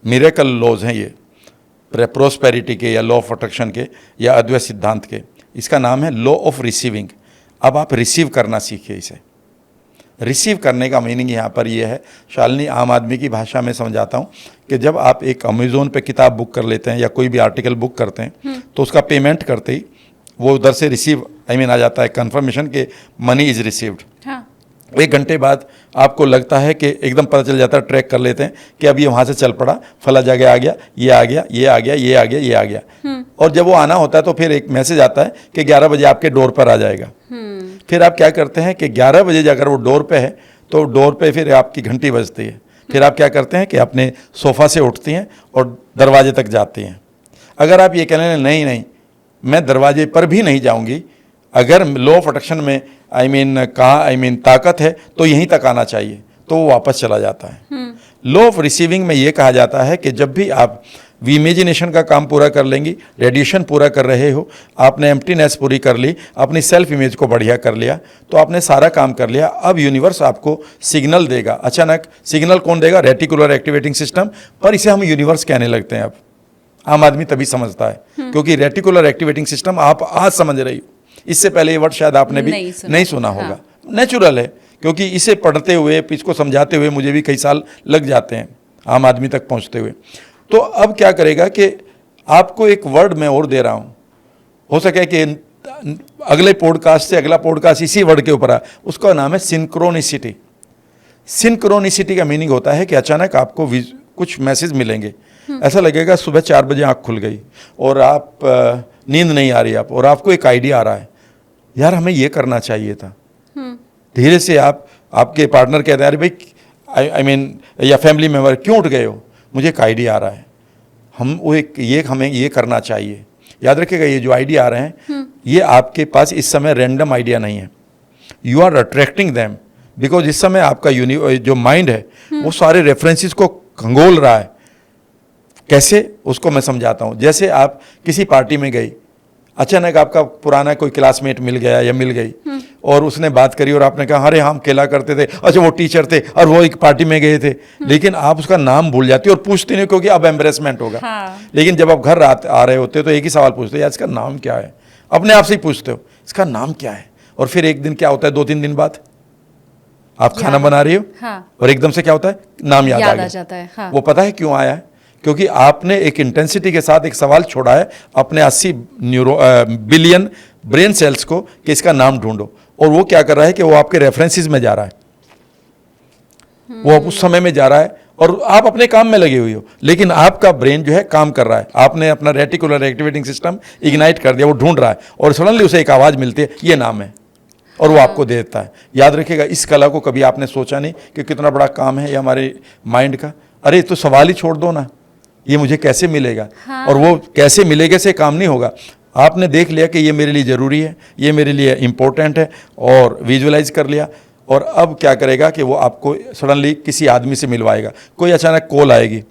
Miracle laws हैं ये, प्रोस्पेरिटी के या लॉ ऑफ अट्रैक्शन के या अद्वैत सिद्धांत के। इसका नाम है लॉ ऑफ रिसीविंग। अब आप रिसीव करना सीखिए इसे। रिसीव करने का मीनिंग यहाँ पर ये है, शालिनी आम आदमी की भाषा में समझाता हूँ, कि जब आप एक अमेज़ोन पे किताब बुक कर लेते हैं या कोई भी आर्टिकल बुक करते हैं तो उसका पेमेंट करते ही वो उधर से रिसीव आ जाता है कंफर्मेशन के मनी इज़ रिसीव्ड। हाँ, 1 घंटे बाद आपको लगता है कि एकदम पता चल जाता है, ट्रैक कर लेते हैं कि अब ये वहाँ से चल पड़ा, फला जगह आ गया, ये आ गया, ये आ गया, ये आ गया, ये आ गया। और जब वो आना होता है तो फिर एक मैसेज आता है कि 11 बजे आपके डोर पर आ जाएगा। फिर आप क्या करते हैं कि 11 बजे अगर वो डोर पे है तो डोर पे फिर आपकी घंटी बजती है। फिर आप क्या करते हैं कि अपने सोफ़ा से उठती हैं और दरवाजे तक जाती हैं। अगर आप ये कह लें नहीं मैं दरवाजे पर भी नहीं जाऊँगी, अगर लॉ ऑफ अट्रैक्शन में ताकत है तो यहीं तक आना चाहिए, तो वो वापस चला जाता है। लॉ ऑफ रिसीविंग में ये कहा जाता है कि जब भी आप इमेजिनेशन का काम पूरा कर लेंगी, रेडिएशन पूरा कर रहे हो, आपने एम्प्टीनेस पूरी कर ली, अपनी सेल्फ इमेज को बढ़िया कर लिया, तो आपने सारा काम कर लिया। अब यूनिवर्स आपको सिग्नल देगा। अचानक सिग्नल कौन देगा? Reticular activating system. पर इसे हम यूनिवर्स कहने लगते हैं। अब आम आदमी तभी समझता है, क्योंकि रेटिकुलर एक्टिवेटिंग सिस्टम आप आज समझ रही हो। इससे पहले ये वर्ड शायद आपने भी नहीं सुना होगा। हाँ। नेचुरल है, क्योंकि इसे पढ़ते हुए, इसको समझाते हुए मुझे भी कई साल लग जाते हैं आम आदमी तक पहुंचते हुए। तो अब क्या करेगा कि आपको एक वर्ड मैं और दे रहा हूं, हो सके कि अगले पॉडकास्ट से अगला पॉडकास्ट इसी वर्ड के ऊपर है। उसका नाम है सिंक्रोनिसिटी। सिंक्रोनिसिटी का मीनिंग होता है कि अचानक आपको कुछ मैसेज मिलेंगे, ऐसा लगेगा सुबह 4 बजे आँख खुल गई और आप नींद नहीं आ रही आप, और आपको एक आइडिया आ रहा है, यार हमें ये करना चाहिए था। धीरे से आपके पार्टनर कहते हैं, अरे भाई आई मीन या फैमिली मेम्बर, क्यों उठ गए हो, मुझे एक आइडिया आ रहा है, हमें ये करना चाहिए। याद रखिएगा, ये जो आइडिया आ रहे हैं ये आपके पास इस समय रैंडम आइडिया नहीं है, you are attracting them, because इस समय आपका जो माइंड है वो सारे रेफरेंसेस को खंगोल रहा है। कैसे, उसको मैं समझाता हूँ। जैसे आप किसी पार्टी में गई, अचानक आपका पुराना कोई क्लासमेट मिल गया या मिल गई और उसने बात करी और आपने कहा अरे हम खेला करते थे, अच्छा वो टीचर थे और वो एक पार्टी में गए थे, लेकिन आप उसका नाम भूल जाती हो और पूछती नहीं, क्योंकि अब एम्बेरसमेंट होगा। लेकिन जब आप घर आ रहे होते तो एक ही सवाल पूछते हो, यार इसका नाम क्या है, अपने आप से ही पूछते हो इसका नाम क्या है। और फिर एक दिन क्या होता है, 2-3 दिन बाद आप खाना बना रही हो और एकदम से क्या होता है, नाम याद आ जाता है। वो पता है क्यों आया है, क्योंकि आपने एक इंटेंसिटी के साथ एक सवाल छोड़ा है अपने 80 बिलियन ब्रेन सेल्स को कि इसका नाम ढूंढो, और वो क्या कर रहा है कि वो आपके रेफरेंसेस में जा रहा है, वो उस समय में जा रहा है और आप अपने काम में लगे हुए हो, लेकिन आपका ब्रेन जो है काम कर रहा है, आपने अपना रेटिकुलर एक्टिवेटिंग सिस्टम इग्नाइट कर दिया, वो ढूंढ रहा है और सडनली उसे एक आवाज़ मिलती है, ये नाम है, और वो आपको दे देता है। याद रखिएगा, इस कला को कभी आपने सोचा नहीं कि कितना बड़ा काम है ये हमारे माइंड का। अरे तो सवाल ही छोड़ दो ना, ये मुझे कैसे मिलेगा, और वो कैसे मिलेगा से काम नहीं होगा। आपने देख लिया कि ये मेरे लिए ज़रूरी है, ये मेरे लिए इम्पोर्टेंट है, और विजुअलाइज कर लिया, और अब क्या करेगा कि वो आपको सडनली किसी आदमी से मिलवाएगा, कोई अचानक कॉल आएगी।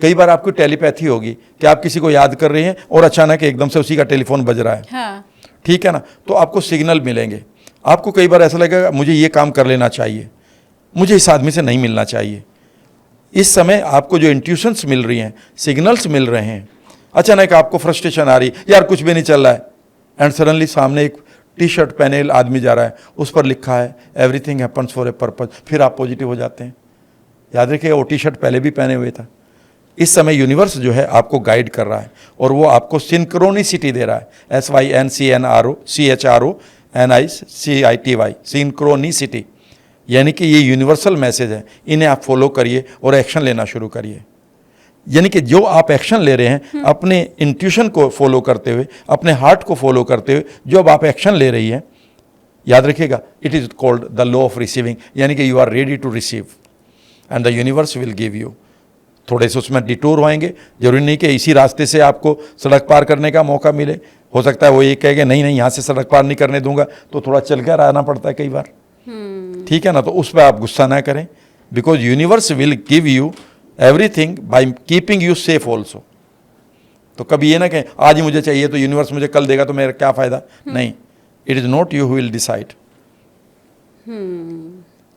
कई बार आपको टेलीपैथी होगी कि आप किसी को याद कर रही हैं और अचानक एकदम से उसी का टेलीफोन बज रहा है, ठीक है ना, तो आपको सिग्नल मिलेंगे। आपको कई बार ऐसा लगेगा मुझे ये काम कर लेना चाहिए, मुझे इस आदमी से नहीं मिलना चाहिए। इस समय आपको जो इंट्यूशंस मिल रही हैं, सिग्नल्स मिल रहे हैं, अचानक आपको फ्रस्ट्रेशन आ रही, यार कुछ भी नहीं चल रहा है, एंड सडनली सामने एक टी-शर्ट पहने आदमी जा रहा है, उस पर लिखा है everything happens for a purpose, फिर आप पॉजिटिव हो जाते हैं। याद रखिएगा, वो टी-शर्ट पहले भी पहने हुए था। इस समय यूनिवर्स जो है आपको गाइड कर रहा है और वो आपको सिंक्रोनिसिटी दे रहा है, SYNCNRONICITY, सिंक्रोनिसिटी, यानी कि ये यूनिवर्सल मैसेज है, इन्हें आप फॉलो करिए और एक्शन लेना शुरू करिए। यानी कि जो आप एक्शन ले रहे हैं अपने इंट्यूशन को फॉलो करते हुए, अपने हार्ट को फॉलो करते हुए, जो अब आप एक्शन ले रही हैं, याद रखिएगा, it is called the law of receiving, यानी कि you are ready to receive and the universe will give you. थोड़े से उसमें डिटूर होएंगे, जरूरी नहीं कि इसी रास्ते से आपको सड़क पार करने का मौका मिले, हो सकता है वो ये कहेगा नहीं यहाँ से सड़क पार नहीं करने दूंगा, तो थोड़ा चल कर आना पड़ता है कई बार, ठीक है ना। तो उस पर आप गुस्सा ना करें, because universe will give you everything by keeping you safe also. तो कभी ये ना कहें आज ही मुझे चाहिए तो यूनिवर्स मुझे कल देगा तो मेरा क्या फ़ायदा, नहीं, it is not you who will decide.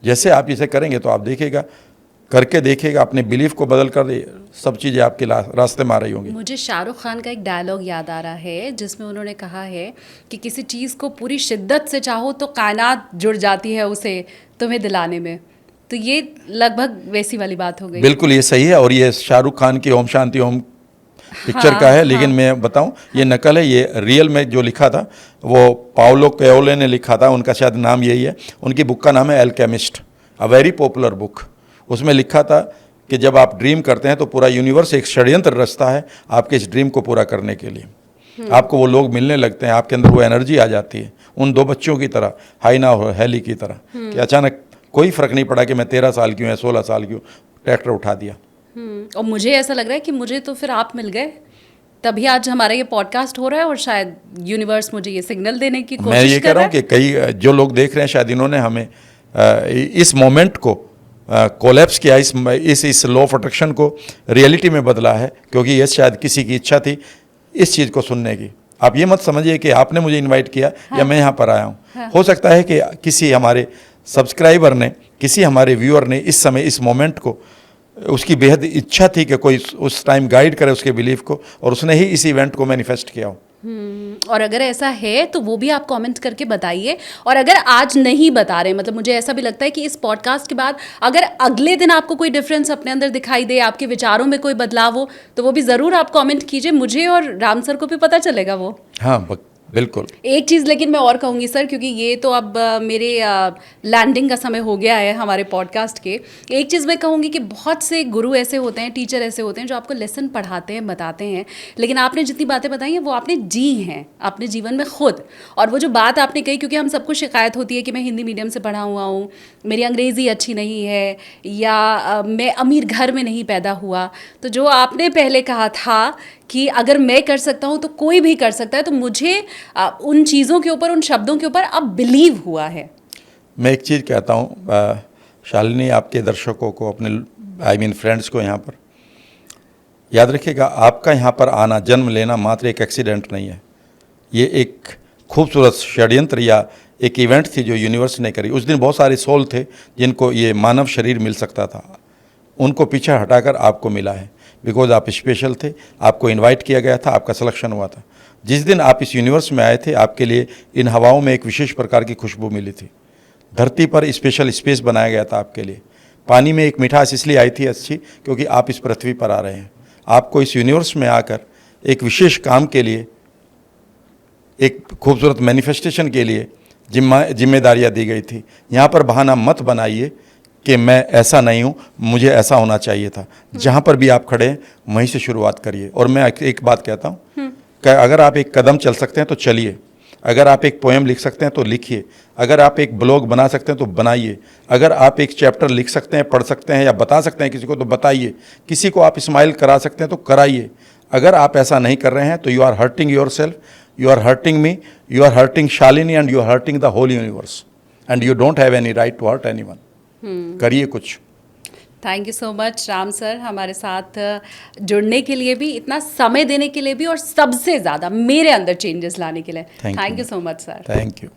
जैसे आप इसे करेंगे तो आप देखिएगा, करके देखिएगा, अपने बिलीफ को बदल कर सब चीज़ें आपके रास्ते में आ रही होंगी। मुझे शाहरुख खान का एक डायलॉग याद आ रहा है जिसमें उन्होंने कहा है कि किसी चीज़ को पूरी शिद्दत से चाहो तो कायनात जुड़ जाती है उसे तुम्हें दिलाने में। तो ये लगभग वैसी वाली बात हो गई। बिल्कुल ये सही है, और ये शाहरुख खान की ओम शांति ओम पिक्चर का है, लेकिन मैं बताऊं ये नकल है, ये रियल में जो लिखा था वो पाओलो कोएल्हो ने लिखा था, उनका शायद नाम यही है, उनकी बुक का नाम है alchemist, a very popular book. उसमें लिखा था कि जब आप ड्रीम करते हैं तो पूरा यूनिवर्स एक षड्यंत्र रचता है आपके इस ड्रीम को पूरा करने के लिए। आपको वो लोग मिलने लगते हैं, आपके अंदर वो एनर्जी आ जाती है, उन 2 बच्चों की तरह, हाइना और हेली की तरह, कि अचानक कोई फ़र्क नहीं पड़ा कि मैं 13 साल की हूँ या 16 साल की हूँ, ट्रैक्टर उठा दिया। और मुझे ऐसा लग रहा है कि मुझे तो फिर आप मिल गए, तभी आज हमारा ये पॉडकास्ट हो रहा है, और शायद यूनिवर्स मुझे ये सिग्नल देने की कोशिश कर रहा है। मैं ये कह रहा हूँ कि कई जो लोग देख रहे हैं शायद इन्होंने हमें इस मोमेंट को कोलैप्स किया, इस लॉ ऑफ अट्रैक्शन को रियलिटी में बदला है, क्योंकि ये शायद किसी की इच्छा थी इस चीज़ को सुनने की। आप ये मत समझिए कि आपने मुझे इनवाइट किया या मैं यहाँ पर आया हूँ। हो सकता है कि किसी हमारे सब्सक्राइबर ने, किसी हमारे व्यूअर ने इस समय इस मोमेंट को, उसकी बेहद इच्छा थी कि कोई उस टाइम गाइड करे उसके बिलीफ को, और उसने ही इस इवेंट को मैनिफेस्ट किया हो। और अगर ऐसा है तो वो भी आप कमेंट करके बताइए, और अगर आज नहीं बता रहे, मतलब मुझे ऐसा भी लगता है कि इस पॉडकास्ट के बाद अगर अगले दिन आपको कोई डिफरेंस अपने अंदर दिखाई दे, आपके विचारों में कोई बदलाव हो, तो वो भी ज़रूर आप कमेंट कीजिए, मुझे और राम सर को भी पता चलेगा वो। हाँ, बिल्कुल। एक चीज़ लेकिन मैं और कहूँगी सर, क्योंकि ये तो अब मेरे लैंडिंग का समय हो गया है हमारे पॉडकास्ट के। एक चीज़ मैं कहूँगी कि बहुत से गुरु ऐसे होते हैं, टीचर ऐसे होते हैं जो आपको लेसन पढ़ाते हैं, बताते हैं, लेकिन आपने जितनी बातें बताई हैं वो आपने जी हैं अपने जीवन में खुद। और वो जो बात आपने कही, क्योंकि हम सबको शिकायत होती है कि मैं हिंदी मीडियम से पढ़ा हुआ हूँ, मेरी अंग्रेज़ी अच्छी नहीं है, या मैं अमीर घर में नहीं पैदा हुआ, तो जो आपने पहले कहा था कि अगर मैं कर सकता हूँ तो कोई भी कर सकता है, तो मुझे उन चीज़ों के ऊपर, उन शब्दों के ऊपर अब बिलीव हुआ है। मैं एक चीज़ कहता हूँ शालिनी, आपके दर्शकों को, अपने फ्रेंड्स को यहाँ पर याद रखिएगा, आपका यहाँ पर आना, जन्म लेना मात्र एक एक्सीडेंट नहीं है। ये एक खूबसूरत षड्यंत्र या एक इवेंट थी जो यूनिवर्स ने करी। उस दिन बहुत सारे सोल थे जिनको ये मानव शरीर मिल सकता था, उनको पीछे हटाकर आपको मिला है। बिकॉज आप स्पेशल थे, आपको इनवाइट किया गया था, आपका सिलेक्शन हुआ था। जिस दिन आप इस यूनिवर्स में आए थे, आपके लिए इन हवाओं में एक विशेष प्रकार की खुशबू मिली थी। धरती पर स्पेशल स्पेस बनाया गया था आपके लिए। पानी में एक मिठास इसलिए आई थी अच्छी, क्योंकि आप इस पृथ्वी पर आ रहे हैं। आपको इस यूनिवर्स में आकर एक विशेष काम के लिए, एक खूबसूरत मैनिफेस्टेशन के लिए जिम्मेदारियाँ दी गई थी। यहाँ पर बहाना मत बनाइए कि मैं ऐसा नहीं हूँ, मुझे ऐसा होना चाहिए था। जहाँ पर भी आप खड़े हैं वहीं से शुरुआत करिए। और मैं एक बात कहता हूँ कि अगर आप एक कदम चल सकते हैं तो चलिए, अगर आप एक पोएम लिख सकते हैं तो लिखिए, अगर आप एक ब्लॉग बना सकते हैं तो बनाइए, अगर आप एक चैप्टर लिख सकते हैं, पढ़ सकते हैं या बता सकते हैं किसी को तो बताइए, किसी को आप स्माइल करा सकते हैं तो कराइए। अगर आप ऐसा नहीं कर रहे हैं तो you are hurting yourself, you are hurting me, you are hurting Shalini and you are hurting the whole universe and you don't have any right to hurt anyone. करिए कुछ। Thank you so much Ram sir, हमारे साथ जुड़ने के लिए भी, इतना समय देने के लिए भी, और सबसे ज़्यादा मेरे अंदर चेंजेस लाने के लिए। Thank you so much sir. Thank you.